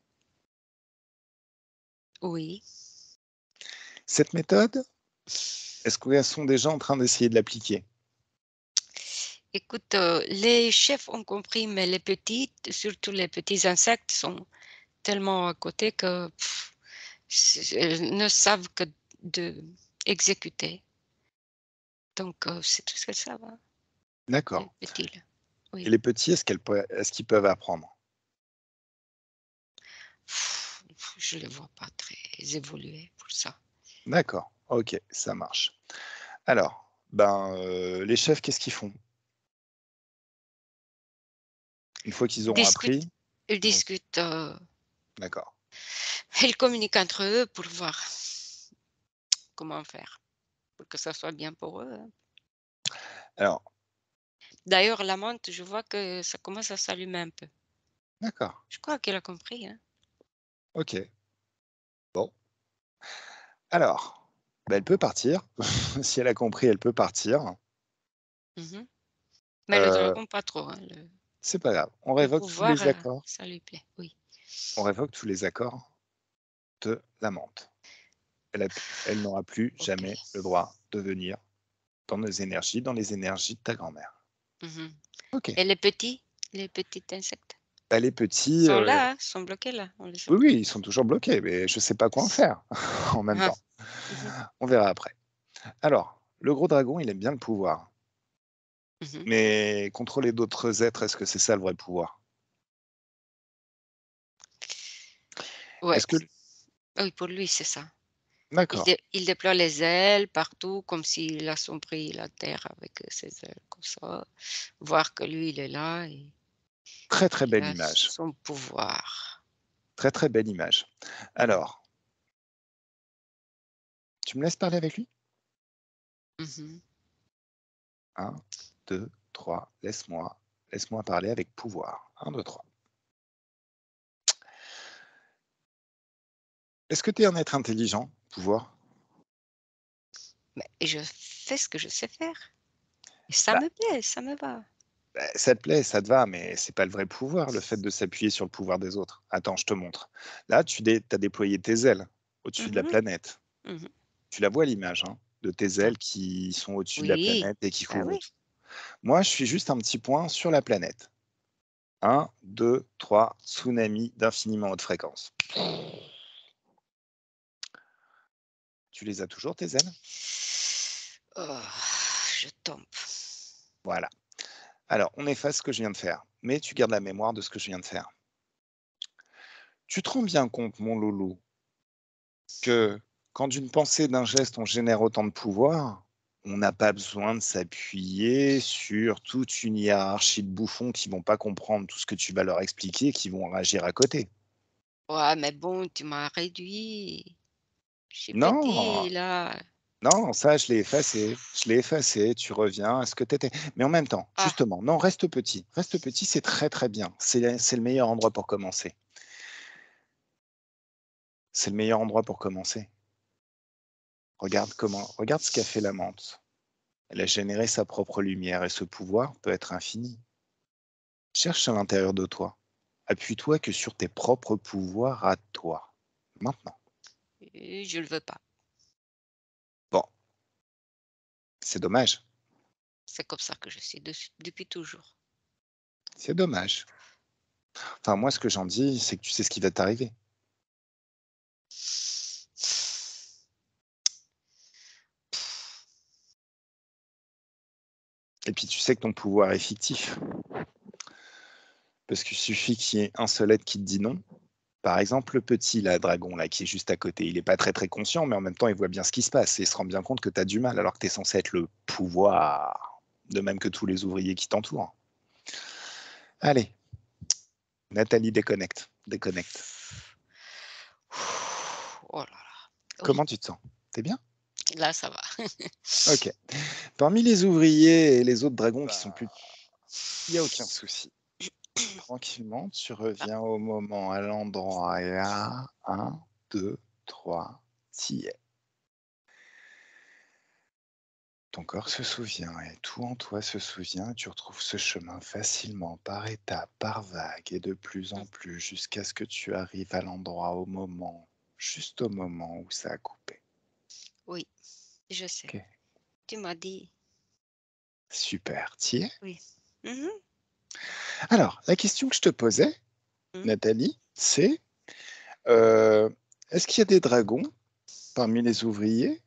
oui. Cette méthode, est-ce qu'elles sont déjà en train d'essayer de l'appliquer? Écoute, les chefs ont compris, mais les petites, surtout les petits insectes sont tellement à côté que elles ne savent que de exécuter. Donc c'est tout ce qu'elles savent, hein, les D'accord. petits là. Et Oui. les petits, est-ce qu'ils peuvent apprendre? Je les vois pas très évoluer pour ça. D'accord, OK, ça marche. Alors, ben, les chefs, qu'est-ce qu'ils font? Une fois qu'ils Ils auront discutent appris, ils ils vont discutent, d'accord, ils communiquent entre eux pour voir comment faire pour que ça soit bien pour eux, hein. alors D'ailleurs la menthe, je vois que ça commence à s'allumer un peu. d'accord, Je crois qu'elle a compris, hein. OK, bon. Alors, bah, elle peut partir. Si elle a compris, elle peut partir. Mmh. Mais le Heu, dragon pas trop, hein, c'est pas grave. On le révoque tous pouvoir, les accords ça lui plaît, oui. on révoque tous les accords de la menthe. Elle n'aura plus OK. jamais le droit de venir dans nos énergies, dans les énergies de ta grand-mère. Mmh. OK. Et les petits insectes? Bah, les petits, Sont là, hein, sont bloqués là, on les a oui, pas. oui, ils sont toujours bloqués, mais je sais pas quoi en faire en même Ah. temps. Mmh. On verra après. Alors, le gros dragon, il aime bien le pouvoir, Mmh. mais contrôler d'autres êtres, est-ce que c'est ça le vrai pouvoir? Ouais, Est-ce que oui, pour lui, c'est ça. d'accord, Il déploie les ailes partout comme s'il assombrit la terre avec, ses ailes comme ça, voir que lui, il est là et très, très il belle a image, son pouvoir. très, très belle image. Alors, tu me laisses parler avec lui? Mmh. 1, 2, 3, laisse-moi. Laisse-moi parler avec pouvoir. 1, 2, 3. Est-ce que tu es un être intelligent, pouvoir? Mais je fais ce que je sais faire et ça Bah, me plaît, ça me va. ça te plaît, ça te va, mais c'est pas le vrai pouvoir, le fait de s'appuyer sur le pouvoir des autres. Attends, je te montre. Là, tu as déployé tes ailes au-dessus de la Mmh. planète. Mmh. Tu la vois l'image, hein, de tes Ah ailes qui sont au-dessus de la oui, planète et qui bah couvrent oui. tout. Moi, je suis juste un petit point sur la planète. 1, 2, 3, tsunami d'infiniment haute fréquence. Tu les as toujours tes ailes? Oh, je tombe. Voilà. Alors, on efface ce que je viens de faire, mais tu gardes la mémoire de ce que je viens de faire. Tu te rends bien compte, mon loulou, que quand d'une pensée, d'un geste, on génère autant de pouvoir, on n'a pas besoin de s'appuyer sur toute une hiérarchie de bouffons qui vont pas comprendre tout ce que tu vas leur expliquer et qui vont réagir à côté. Ouais, mais bon, tu m'as réduit. Je suis Non, petit là. non, ça, je l'ai effacé. Je l'ai effacé. Tu reviens à ce que tu étais. Mais en même temps, Ah, justement, non, reste petit. Reste petit, c'est très, très bien. C'est le meilleur endroit pour commencer. C'est le meilleur endroit pour commencer. Regarde ce qu'a fait la menthe. Elle a généré sa propre lumière et ce pouvoir peut être infini. Cherche à l'intérieur de toi. Appuie-toi que sur tes propres pouvoirs à toi. Maintenant. je le veux pas. Bon, c'est dommage. C'est comme ça que je suis depuis toujours. C'est dommage. Enfin, moi, ce que j'en dis, c'est que tu sais ce qui va t'arriver. Et puis, tu sais que ton pouvoir est fictif. Parce qu'il suffit qu'il y ait un seul être qui te dit non. Par exemple, le petit, là, dragon, là, qui est juste à côté, il n'est pas très très conscient, mais en même temps, il voit bien ce qui se passe et il se rend bien compte que tu as du mal, alors que tu es censé être le pouvoir, de même que tous les ouvriers qui t'entourent. Allez, Nathalie, déconnecte, déconnecte. Oh là là. Oui, Comment tu te sens? T'es bien? là ça va. Ok. Parmi les ouvriers et les autres dragons qui sont plus... Il n'y a aucun souci. Tranquillement, tu Ah, reviens au moment, à l'endroit, et à 1, 2, 3, t'y es. Ton corps se souvient et tout en toi se souvient, tu retrouves ce chemin facilement, par étapes, par vagues et de plus mmh, en plus jusqu'à ce que tu arrives à l'endroit au moment, juste au moment où ça a coupé. oui, je sais. Ok, Tu m'as dit super, t'y es. oui. Mmh. Alors, la question que je te posais, Mmh. Nathalie, c'est euh, est-ce qu'il y a des dragons parmi les ouvriers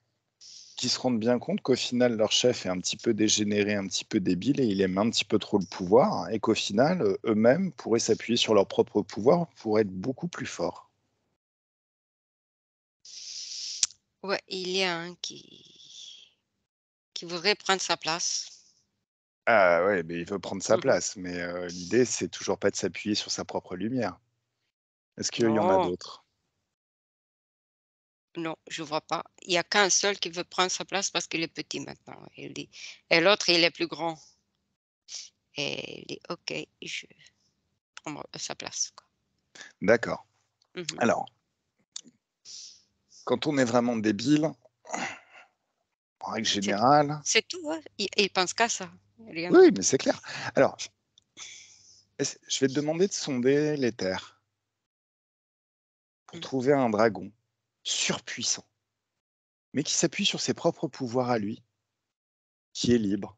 qui se rendent bien compte qu'au final, leur chef est un petit peu dégénéré, un petit peu débile et il aime un petit peu trop le pouvoir et qu'au final, eux-mêmes pourraient s'appuyer sur leur propre pouvoir pour être beaucoup plus forts. Ouais, il y a un qui voudrait prendre sa place. Ah ouais, mais il veut prendre sa Mmh. place, mais l'idée, c'est toujours pas de s'appuyer sur sa propre lumière. Est-ce qu'il y en a Non, d'autres? non, je vois pas. Il y a qu'un seul qui veut prendre sa place parce qu'il est petit maintenant, il dit et l'autre, il est plus grand et il dit: «OK, je vais prendre sa place, quoi». D'accord. Mmh. Alors, quand on est vraiment débile, en règle C'est générale, c'est tout, hein, il pense qu'à ça, rien oui, d'autre. mais c'est clair. Alors, je vais te demander de sonder les terres pour Mmh. trouver un dragon surpuissant, mais qui s'appuie sur ses propres pouvoirs à lui, qui est libre.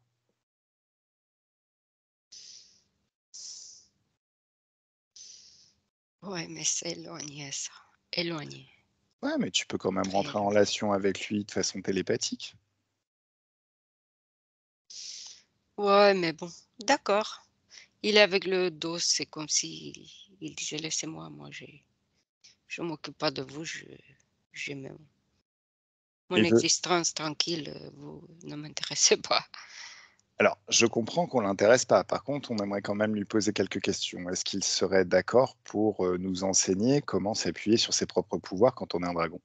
Ouais, mais c'est éloigné ça, éloigné, Ouais, mais tu peux quand même très rentrer en éloigné. relation avec lui de façon télépathique. Ouais, mais bon, d'accord. Il est avec le dos, c'est comme si il disait: «Laissez-moi, moi je m'occupe pas de vous, j'ai mon Il veut existence tranquille, vous ne m'intéressez pas». Alors, je comprends qu'on l'intéresse pas. Par contre, on aimerait quand même lui poser quelques questions. Est-ce qu'il serait d'accord pour, nous enseigner comment s'appuyer sur ses propres pouvoirs quand on est un dragon?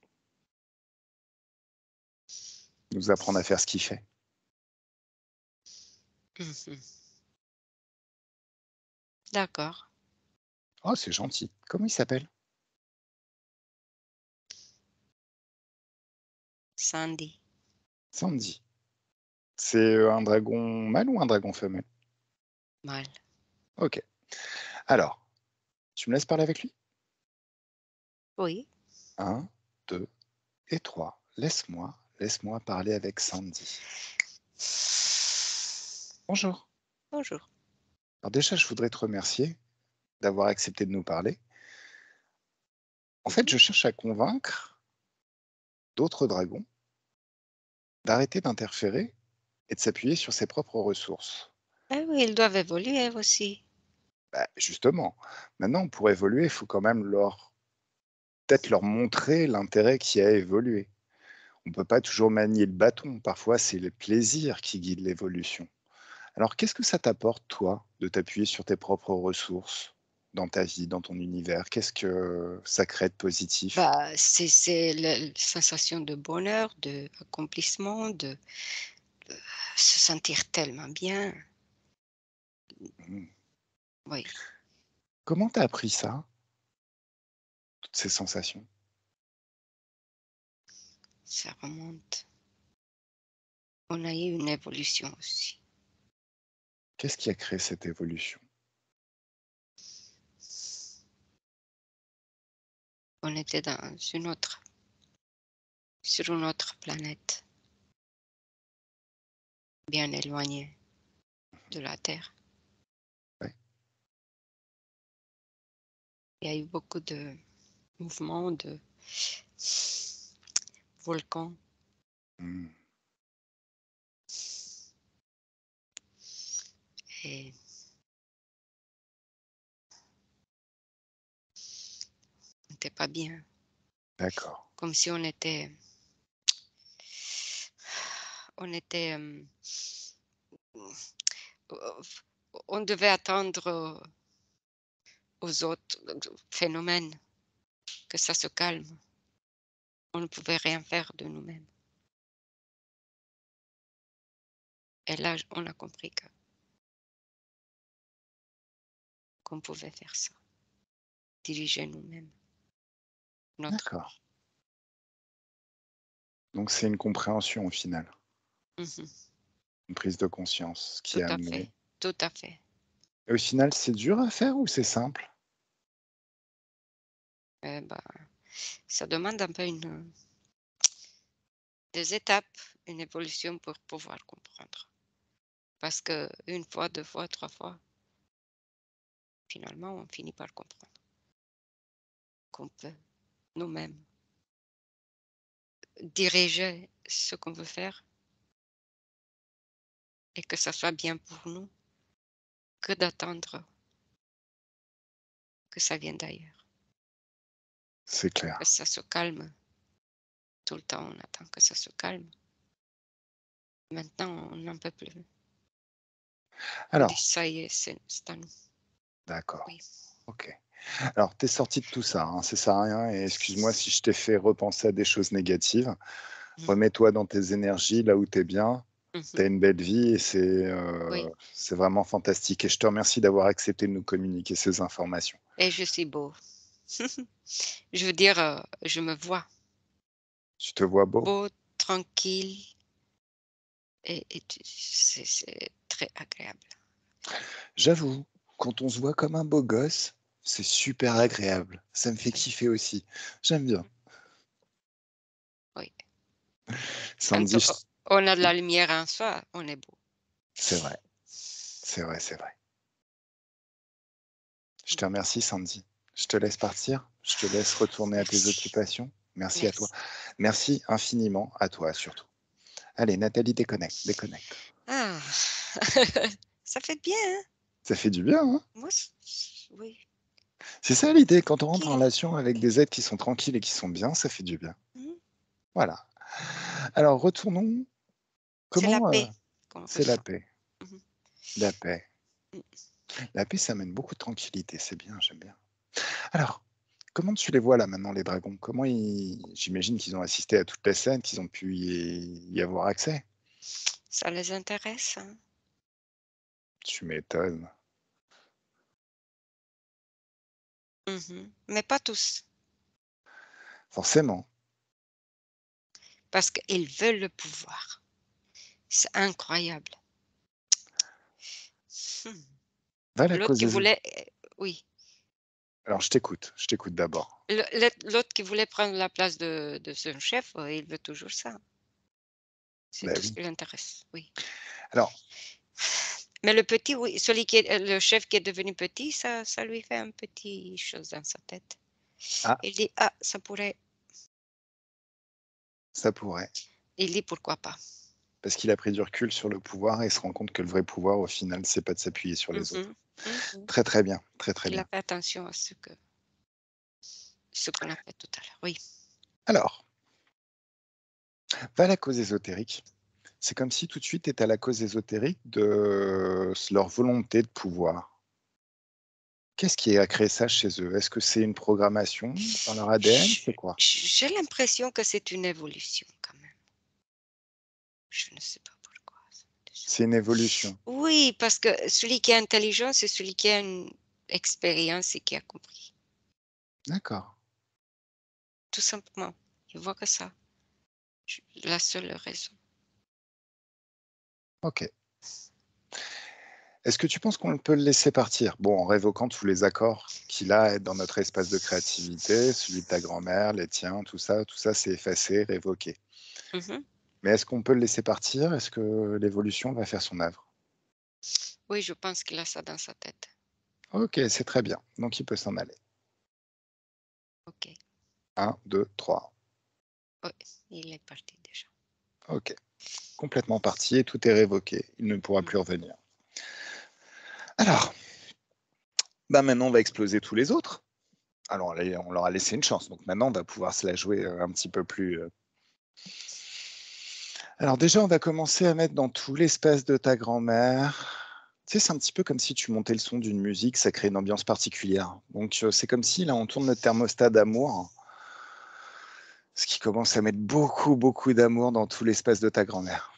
Nous apprendre à faire ce qu'il fait? Mmh mh. D'accord. Oh, c'est gentil. Comment il s'appelle? Sandy. Sandy. C'est, un dragon mâle ou un dragon femelle? Mal. OK. Alors, tu me laisses parler avec lui? Oui. Un, 2 et 3. Laisse-moi parler avec Sandy. Bonjour. Bonjour. Alors déjà, je voudrais te remercier d'avoir accepté de nous parler. En fait, Mmh. je cherche à convaincre d'autres dragons d'arrêter d'interférer et de s'appuyer sur ses propres ressources. Eh oui, ils doivent évoluer aussi. Bah, justement, maintenant pour évoluer, il faut quand même peut-être leur montrer l'intérêt qui a évolué. On ne peut pas toujours manier le bâton, parfois c'est le plaisir qui guide l'évolution. Alors qu'est-ce que ça t'apporte, toi, de t'appuyer sur tes propres ressources dans ta vie, dans ton univers? Qu'est-ce que ça crée de positif? Bah, c'est la sensation de bonheur, d'accomplissement, de se sentir tellement bien. Mmh. Oui, Comment t'as appris ça, toutes ces sensations? ça remonte. On a eu une évolution aussi. Qu'est-ce qui a créé cette évolution? On était dans une autre sur une autre planète, bien éloignée de la Terre. Ouais. Il y a eu beaucoup de mouvements, de volcans Mmh. et on n'était pas bien. D'accord. Comme si on était, on devait attendre, aux autres phénomènes que ça se calme. On ne pouvait rien faire de nous-mêmes. Et là, on a compris qu'on pouvait faire ça, diriger nous-mêmes notre D'accord. vie. Donc c'est une compréhension au final, Mmh. une prise de conscience qui Tout a à amené. fait, tout à fait. Et au final, c'est dur à faire ou c'est simple? Bah, ça demande un peu des étapes, une évolution pour pouvoir comprendre. Parce que une fois, 2 fois, 3 fois, finalement, on finit par comprendre qu'on peut nous-mêmes diriger ce qu'on veut faire et que ça soit bien pour nous, que d'attendre que ça vienne d'ailleurs, C'est que clair. ça se calme. Tout le temps, on attend que ça se calme. Maintenant, on n'en peut plus. On dit: Alors, «Ça y est, c'est à nous». d'accord, Oui. OK. Alors, tu es sorti de tout ça, hein, ça sert à rien et excuse-moi si je t'ai fait repenser à des choses négatives. Mmh. Remets-toi dans tes énergies, là où tu es bien. Tu Mmh. as une belle vie et Oui, c'est vraiment fantastique et je te remercie d'avoir accepté de nous communiquer ces informations. et je suis beau. Je veux dire, je me vois Tu te vois beau? beau, tranquille et tu c'est très agréable. J'avoue, quand on se voit comme un beau gosse, c'est super agréable. Ça me fait Oui, kiffer aussi. J'aime bien. oui. Quand Sandy, je on a de la lumière en soi, on est beau. c'est vrai, c'est vrai, c'est vrai. Je Mmh. te remercie Sandy. Je te laisse partir. Je te laisse retourner à tes Merci, occupations. Merci à toi. merci. Merci infiniment à toi surtout. Allez, Nathalie, déconnecte, déconnecte. Ah! Ça fait bien, hein? Ça fait du bien, hein? Moi, oui, C'est ça l'idée, quand on rentre en tranquille. relation avec des êtres qui sont tranquilles et qui sont bien, ça fait du bien. Mmh. Voilà. Alors retournons. C'est la Comment, paix qu'on c'est la ressent. paix. Mmh. La paix. Mmh. La paix, ça amène beaucoup de tranquillité, c'est bien, j'aime bien. Alors, comment tu les vois là maintenant, les dragons? Comment ils j'imagine qu'ils ont assisté à toute la scène, qu'ils ont pu y avoir accès? Ça les intéresse, hein? Tu m'étonnes. Mais pas tous, Forcément. parce qu'ils veulent le pouvoir. C'est incroyable. Mmh. Va la L'autre cause qui des voulait oui, Alors je t'écoute d'abord. l'autre qui voulait prendre la place de son chef, il veut toujours ça. C'est Ben tout ce oui. qui l'intéresse, oui. Alors, Mais le petit, oui, celui qui est le chef qui est devenu petit, ça lui fait un petit chose dans sa tête. ah, Il dit: «Ah, ça pourrait», ça pourrait. il dit: «Pourquoi pas?» Parce qu'il a pris du recul sur le pouvoir et se rend compte que le vrai pouvoir, au final, c'est pas de s'appuyer sur les autres. Mmh mh. Très, très bien, très, très Il a bien. fait attention à ce qu'on a fait tout à l'heure, oui. Alors, va la cause ésotérique. C'est comme si tout de suite tu étais à la cause ésotérique de leur volonté de pouvoir. Qu'est-ce qui a créé ça chez eux? Est-ce que c'est une programmation dans leur ADN? J C'est quoi? j'ai l'impression que c'est une évolution quand même. Je ne sais pas pourquoi ça me déçoit. C'est une évolution. Oui, parce que celui qui est intelligent, c'est celui qui a une expérience et qui a compris, D'accord. tout simplement. Il voit que ça, la seule raison. OK. Est-ce que tu penses qu'on peut le laisser partir? Bon, en révoquant tous les accords qu'il a dans notre espace de créativité, celui de ta grand-mère, les tiens, tout ça, c'est effacé, révoqué. Mmh. Mais est-ce qu'on peut le laisser partir? Est-ce que l'évolution va faire son œuvre? Oui, je pense qu'il a ça dans sa tête. OK, c'est très bien. Donc il peut s'en aller. OK. 1, 2, 3. Oui, il est parti déjà. OK. Complètement parti et tout est révoqué. Il ne pourra Mmh. plus revenir. Alors, bah maintenant on va exploser tous les autres. Alors on leur a laissé une chance, donc maintenant on va pouvoir se la jouer, un petit peu plus, Alors déjà, on va commencer à mettre dans tout l'espace de ta grand-mère. Tu sais, c'est un petit peu comme si tu montais le son d'une musique, ça crée une ambiance particulière. Donc, c'est comme si là, on tourne le thermostat d'amour, ce qui commence à mettre beaucoup, beaucoup d'amour dans tout l'espace de ta grand-mère.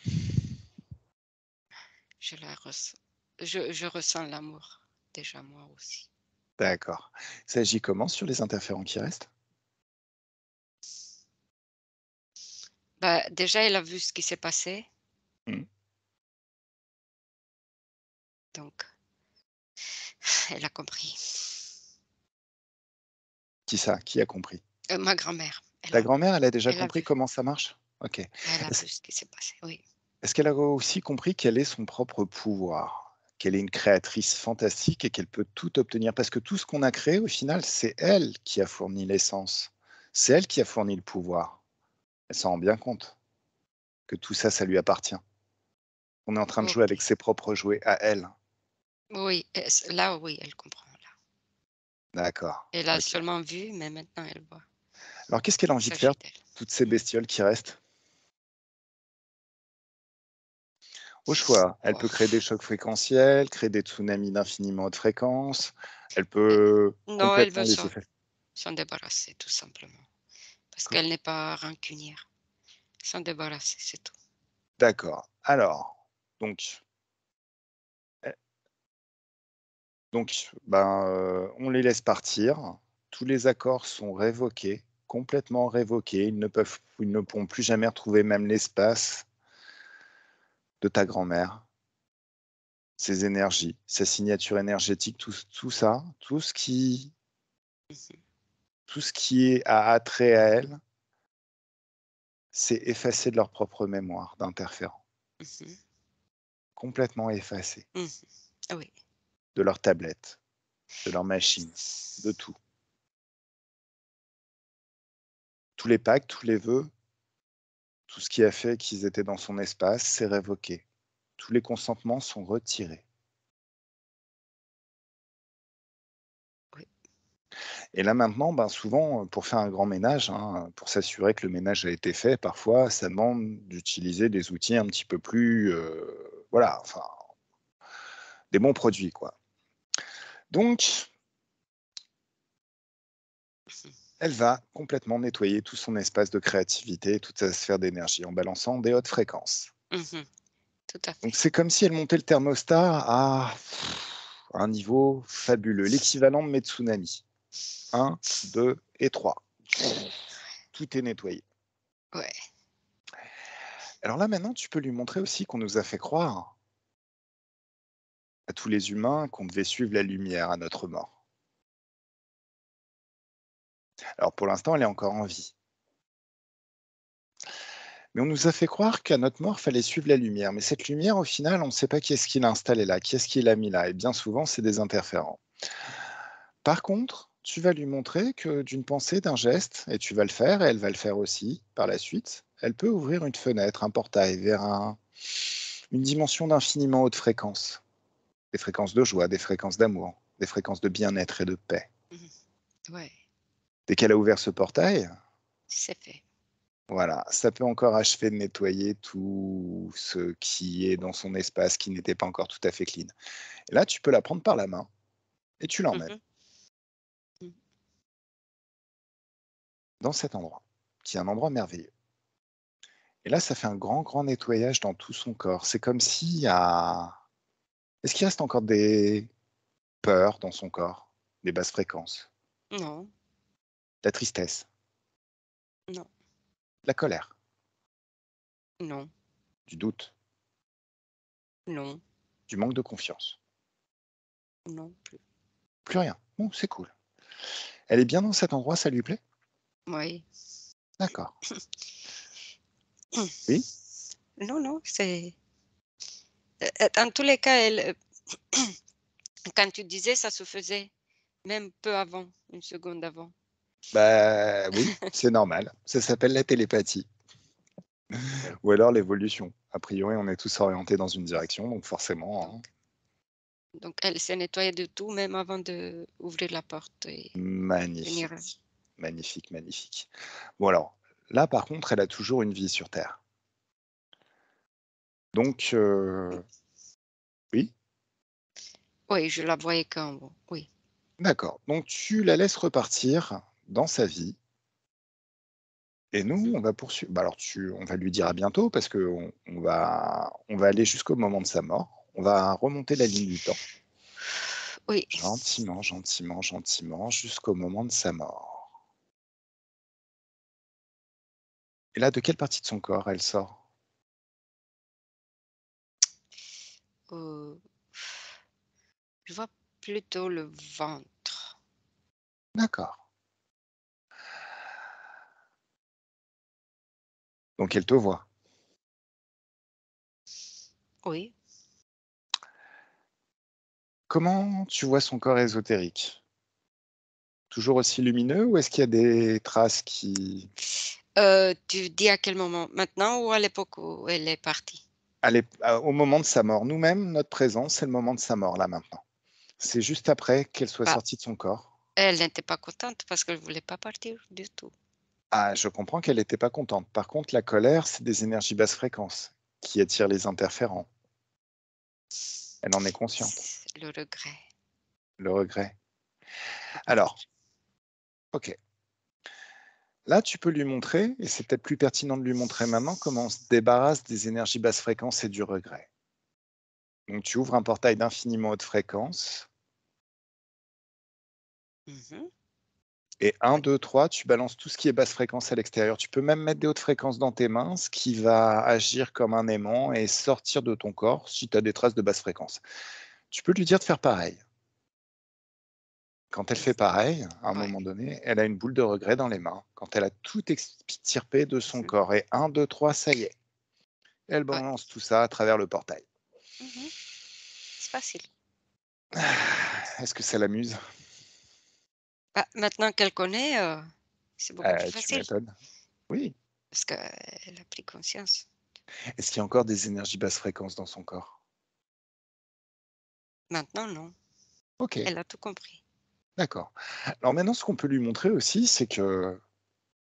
Je la ressens. Je ressens l'amour, déjà moi aussi. D'accord. Ça agit comment sur les interférents qui restent? Bah, déjà, elle a vu ce qui s'est passé, Mmh. donc elle a compris. Qui ça? Qui a compris? Ma grand-mère, Ta grand-mère, elle a déjà elle a compris vu, comment ça marche? OK. elle a Est-ce vu ce qui s'est passé, oui. est-ce qu'elle a aussi compris quel est son propre pouvoir? Qu'elle est une créatrice fantastique et qu'elle peut tout obtenir? Parce que tout ce qu'on a créé, au final, c'est elle qui a fourni l'essence. C'est elle qui a fourni le pouvoir. Elle s'en rend bien compte que tout ça, ça lui appartient. On est en train de jouer avec OK. ses propres jouets à elle. Oui, là, oui, elle comprend, là. D'accord, Elle a OK. seulement vu, mais maintenant elle voit. Alors qu'est-ce qu'elle a Il envie de faire, s'agit d'elle. toutes ces Mmh. bestioles qui restent? Au choix, elle peut créer des Bof. chocs fréquentiels, créer des tsunamis d'infiniment haute fréquence, elle Heu, peut non, elle complètement veut les effacer. s'en débarrasser tout simplement, parce qu'elle n'est pas rancunière. S'en débarrasser, c'est tout. D'accord. Alors, donc, eh, on les laisse partir. Tous les accords sont révoqués, complètement révoqués. Ils ne pourront plus jamais retrouver même l'espace de ta grand-mère, ses énergies, sa signature énergétique, tout ça, Mmh tout ce qui est a attrait à elle, c'est effacé de leur propre mémoire d'interférents, mh. complètement effacé, Mmh. Oui. de leur tablette, de leur machine, de tout. Tous les pactes, tous les vœux, tout ce qui a fait qu'ils étaient dans son espace, c'est révoqué. Tous les consentements sont retirés. Oui. Et là maintenant, ben, souvent, pour faire un grand ménage, hein, pour s'assurer que le ménage a été fait, parfois ça demande d'utiliser des outils un petit peu plus, voilà, enfin, des bons produits, quoi. Donc, Mmh. elle va complètement nettoyer tout son espace de créativité, toute sa sphère d'énergie en balançant des hautes fréquences. Mmh. Tout à Donc fait. c'est comme si elle montait le thermostat à un niveau fabuleux, l'équivalent de mes tsunamis. 1, 2 et 3. Tout est nettoyé. Ouais. Alors là, maintenant, tu peux lui montrer aussi qu'on nous a fait croire à tous les humains qu'on devait suivre la lumière à notre mort. Alors pour l'instant, elle est encore en vie. Mais on nous a fait croire qu'à notre mort, fallait suivre la lumière. Mais cette lumière, au final, on ne sait pas qui est-ce qui l'a installée là, qui est-ce qui l'a mis là. Et bien souvent, c'est des interférents. Par contre, tu vas lui montrer que d'une pensée, d'un geste, et tu vas le faire, et elle va le faire aussi par la suite, elle peut ouvrir une fenêtre, un portail vers une dimension d'infiniment haute fréquence. Des fréquences de joie, des fréquences d'amour, des fréquences de bien-être et de paix. Mmh. Ouais, Dès qu'elle a ouvert ce portail, c'est fait. voilà, ça peut encore achever de nettoyer tout ce qui est dans son espace qui n'était pas encore tout à fait clean. Et là, tu peux la prendre par la main et tu Mmh l'emmènes mh. Mmh. dans cet endroit, qui est un endroit merveilleux. Et là, ça fait un grand, grand nettoyage dans tout son corps. C'est comme s'il y a... Est-ce qu'il reste encore des peurs dans son corps, des basses fréquences, Non, la tristesse, non, la colère, non, du doute, non, du manque de confiance? non plus. Plus rien. Bon, c'est cool. Elle est bien dans cet endroit, ça lui plaît? Oui. D'accord. Oui? Non, non, c'est dans tous les cas, elle, quand tu disais, ça se faisait même peu avant, une seconde avant. Bah oui, c'est normal. Ça s'appelle la télépathie Oui, ou alors l'évolution. A priori, on est tous orientés dans une direction, donc forcément, donc hein. elle s'est nettoyée de tout même avant d'ouvrir la porte et venir, Magnifique, magnifique, magnifique. Bon alors, là par contre, elle a toujours une vie sur terre. Donc oui? oui, je la voyais quand bon, oui. D'accord. Donc tu la laisses repartir dans sa vie et nous, Mmh. on va poursuivre. Bah alors on va lui dire à bientôt parce qu'on on va aller jusqu'au moment de sa mort. On va remonter la ligne du temps, Oui, gentiment, gentiment, gentiment, jusqu'au moment de sa mort. Et là, de quelle partie de son corps elle sort? heu, je vois plutôt le ventre. D'accord. Donc elle te voit. Oui, Comment tu vois son corps ésotérique? Toujours aussi lumineux ou est-ce qu'il y a des traces qui... tu dis à quel moment? Maintenant ou à l'époque où elle est partie? Allez, au moment de sa mort, nous-mêmes, notre présence, c'est le moment de sa mort, là, maintenant. C'est juste après qu'elle soit Bah, sortie de son corps. elle n'était pas contente parce qu'elle voulait pas partir du tout. Ah, je comprends qu'elle n'était pas contente. Par contre, la colère, c'est des énergies basse fréquence qui attirent les interférents. Elle en est consciente. C'est le regret, Le regret. Alors, peut-être. OK. Là, tu peux lui montrer, et c'est peut-être plus pertinent de lui montrer maintenant, comment on se débarrasse des énergies basse fréquence et du regret. Donc, tu ouvres un portail d'infiniment haute fréquence, Mmh. et un, Oui. 2, 3, tu balances tout ce qui est basse fréquence à l'extérieur. Tu peux même mettre des hautes fréquences dans tes mains, ce qui va agir comme un aimant et sortir de ton corps si tu as des traces de basse fréquence. Tu peux lui dire de faire pareil. Quand elle fait Mmh. pareil, à un Ouais. moment donné, elle a une boule de regret dans les mains. Quand elle a tout extirpé de son Mmh. corps, et un, 2, 3, ça y est. Elle Ouais. balance tout ça à travers le portail. Mmh. C'est facile. Est-ce que ça l'amuse? Bah, maintenant qu'elle connaît, c'est beaucoup plus Tu facile m'étonnes. Oui. parce qu'elle a pris conscience. Est-ce qu'il y a encore des énergies basse fréquence dans son corps? Maintenant, non, OK, elle a tout compris. d'accord. Alors maintenant, ce qu'on peut lui montrer aussi, c'est que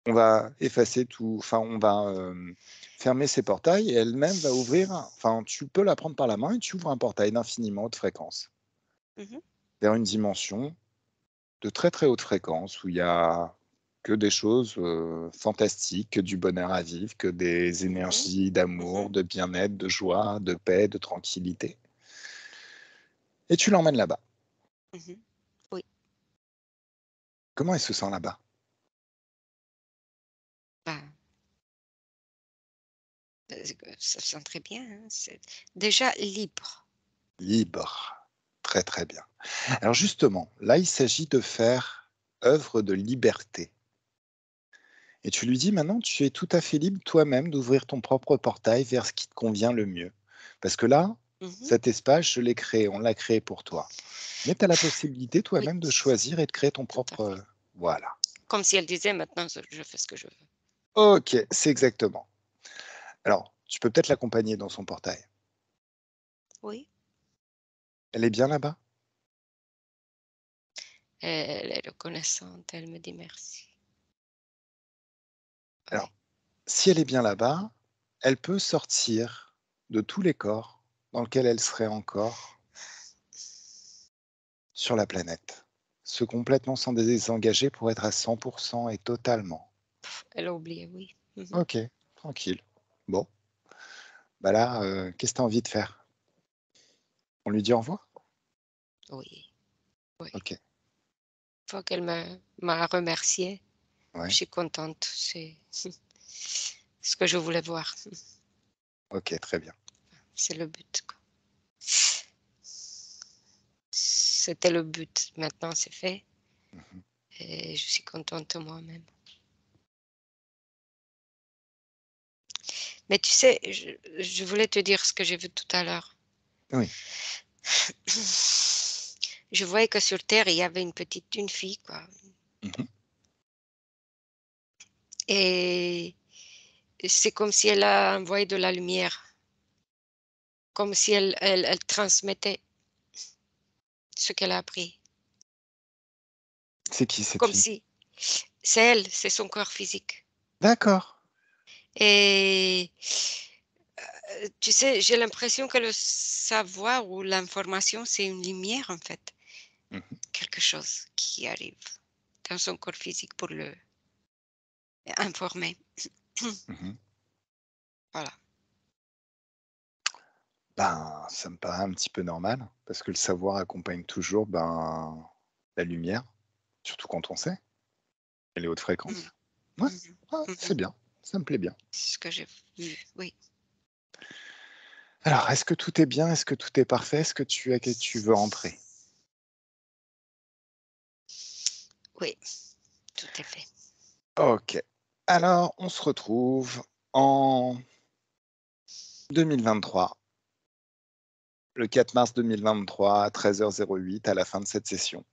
on va effacer tout, enfin, on va, fermer ses portails et elle-même va ouvrir enfin, tu peux la prendre par la main et tu ouvres un portail d'infiniment haute fréquence Mmh. vers une dimension de très, très haute fréquence où il y a que des choses, fantastiques, que du bonheur à vivre, que des Mmh. énergies d'amour, Mmh. de bien-être, de joie, de paix, de tranquillité et tu l'emmènes là-bas. Mmh. Oui. Comment elle se sent là-bas? Ben, ça se sent très bien, hein, c'est déjà libre. Libre. Très, très bien. Alors justement, là, il s'agit de faire œuvre de liberté et tu lui dis: «Maintenant, tu es tout à fait libre toi-même d'ouvrir ton propre portail vers ce qui te convient le mieux. Parce que là, Mmh. cet espace, je l'ai créé, on l'a créé pour toi. Mais tu as la possibilité Oui, toi-même de choisir et de créer ton tout à propre, fait. voilà. Comme si elle disait: «Maintenant je fais ce que je veux». OK, c'est exactement. Alors, tu peux peut-être l'accompagner dans son portail. Oui, Elle est bien là-bas? elle est reconnaissante, elle me dit: «Merci». Alors, Oui. si elle est bien là-bas, elle peut sortir de tous les corps dans lesquels elle serait encore sur la planète. Se complètement s'en désengager pour être à 100 et totalement. Elle a oublié, oui. Mmh. OK, tranquille. Bon, bah là, qu'est-ce que tu as envie de faire? On lui dit au revoir? Oui, oui. OK, Une fois qu'elle m'a remerciée, je ouais, suis contente, c'est ce que je voulais voir. OK, très bien. C'est le but, quoi. C'était le but, maintenant c'est fait Mmh. et je suis contente de moi-même. Mais tu sais, je voulais te dire ce que j'ai vu tout à l'heure. Oui. Je voyais que sur terre, il y avait une fille, quoi, Mmh. et c'est comme si elle a envoyé de la lumière, comme si elle transmettait ce qu'elle a appris. C'est qui cette Comme fille? si c'est elle, c'est son corps physique D'accord. et tu sais, j'ai l'impression que le savoir ou l'information, c'est une lumière, en fait, Mmh. quelque chose qui arrive dans son corps physique pour le informer. Mmh. Voilà. Ben, ça me paraît un petit peu normal parce que le savoir accompagne toujours, ben, la lumière, surtout quand on sait et les hautes Mmh. fréquences. Ouais, Mmh. ouais, c'est Mmh. bien, ça me plaît bien. C'est ce que j'ai vu, oui. Alors, est-ce que tout est bien? Est-ce que tout est parfait? Est-ce que tu veux rentrer? Oui, tout est fait. OK. Alors, on se retrouve en 2023, le 4 mars 2023 à 13h08 à la fin de cette session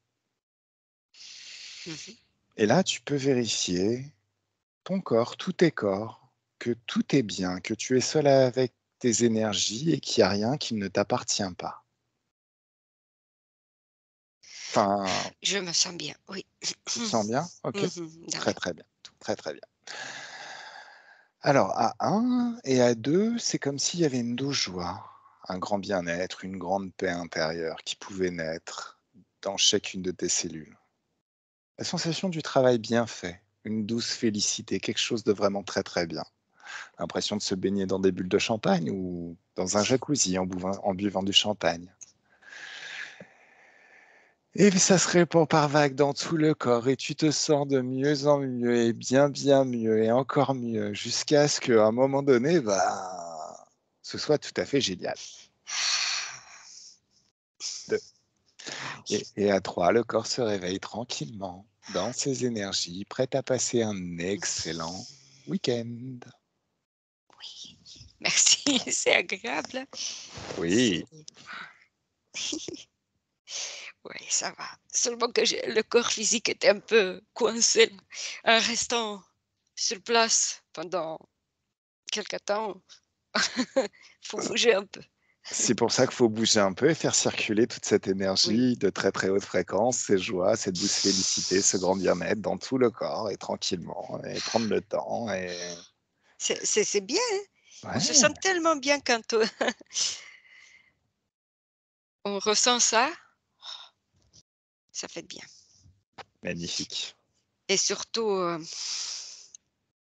Mmh. et là, tu peux vérifier ton corps, tous tes corps, que tout est bien, que tu es seul avec tes énergies et qu'il y a rien qui ne t'appartient pas. Enfin, Je me sens bien, oui. tu te sens bien? OK. Dans Très, le très bien. Très, très bien. Alors à un et à 2, c'est comme s'il y avait une douce joie, un grand bien-être, une grande paix intérieure qui pouvait naître dans chacune de tes cellules. La sensation du travail bien fait, une douce félicité, quelque chose de vraiment très, très bien. L'impression de se baigner dans des bulles de champagne ou dans un jacuzzi en buvant du champagne. Et ça se répand par vagues dans tout le corps et tu te sens de mieux en mieux et bien, bien mieux et encore mieux jusqu'à ce qu'à un moment donné, bah, ce soit tout à fait génial. 2 Ah oui, et à 3, le corps se réveille tranquillement dans ses énergies, prêt à passer un excellent week-end. oui. Merci, c'est agréable. Oui, C'est Oui, ça va. Seulement que j'ai le corps physique était un peu coincé là, en restant sur place pendant quelque temps. Faut bouger un peu. c'est pour ça qu'il faut bouger un peu et faire circuler toute cette Oui, énergie de très, très haute fréquence, ces joies, cette douce félicité, ce grand bien-être dans tout le corps et tranquillement et prendre le temps et c'est bien, hein. On se ouais, sent tellement bien quand, on ressent ça, ça fait bien magnifique. et surtout,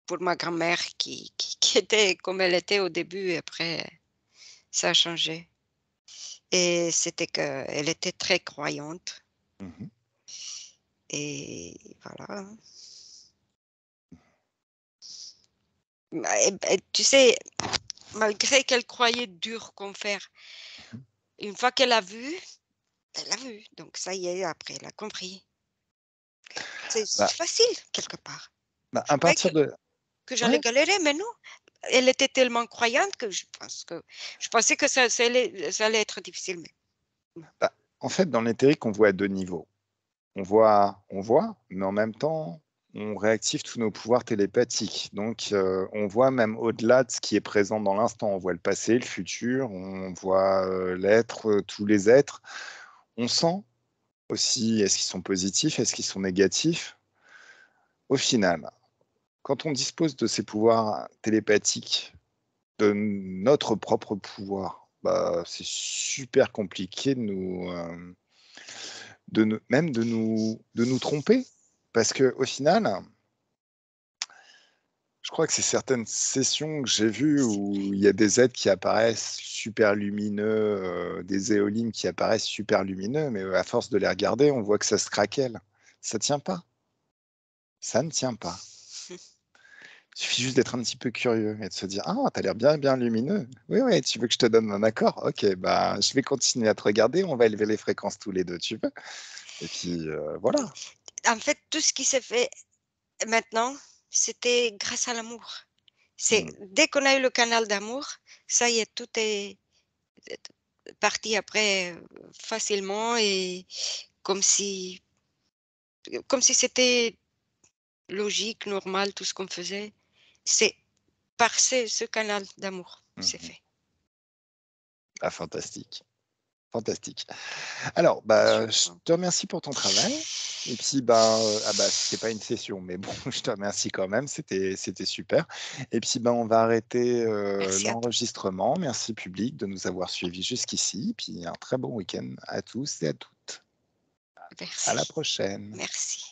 pour ma grand-mère qui était comme elle était au début et après ça a changé et c'était qu'elle était très croyante Mmh. et voilà, hein. Tu sais, malgré qu'elle croyait dur comme fer, Mmh. une fois elle a vu, donc ça y est, après elle a compris. C'est Bah facile quelque part. Je à croyais partir de que j'allais ouais, galérer, mais non. Elle était tellement croyante que je pensais que ça allait être difficile, mais non. bah, en fait, dans l'éthérique, on voit à 2 niveaux. On voit, mais en même temps, on réactive tous nos pouvoirs télépathiques. Donc, on voit même au-delà de ce qui est présent dans l'instant. On voit le passé, le futur, on voit, l'être, tous les êtres. On sent aussi, est-ce qu'ils sont positifs, est-ce qu'ils sont négatifs? Au final, quand on dispose de ces pouvoirs télépathiques, de notre propre pouvoir, bah, c'est super compliqué de nous tromper. Parce qu'au final, je crois que c'est certaines sessions que j'ai vues où il y a des êtres qui apparaissent super lumineux, des éolines qui apparaissent super lumineux, mais à force de les regarder, on voit que ça se craquelle. Ça tient pas, ça ne tient pas. Il suffit juste d'être un petit peu curieux et de se dire: «Ah, tu as l'air bien, bien lumineux. Oui, oui, tu veux que je te donne mon accord? OK, bah, je vais continuer à te regarder, on va élever les fréquences tous les 2, tu veux?» Et puis, voilà. En fait, tout ce qui s'est fait maintenant, c'était grâce à l'amour. C'est Mmh. dès qu'on a eu le canal d'amour, ça y est, tout est parti après, facilement et comme si comme si c'était logique, normal, tout ce qu'on faisait. C'est par ce canal d'amour, Mmh c'est mh. fait. Ah fantastique, fantastique. Alors, Je bah, je crois. te remercie pour ton travail et puis, bah, ah bah, c'était pas une session, mais bon, je te remercie quand même, c'était super et puis, ben, on va arrêter, Merci à toi. l'enregistrement. Merci public de nous avoir suivis jusqu'ici, puis un très bon week-end à tous et à toutes. À la Merci. prochaine. Merci.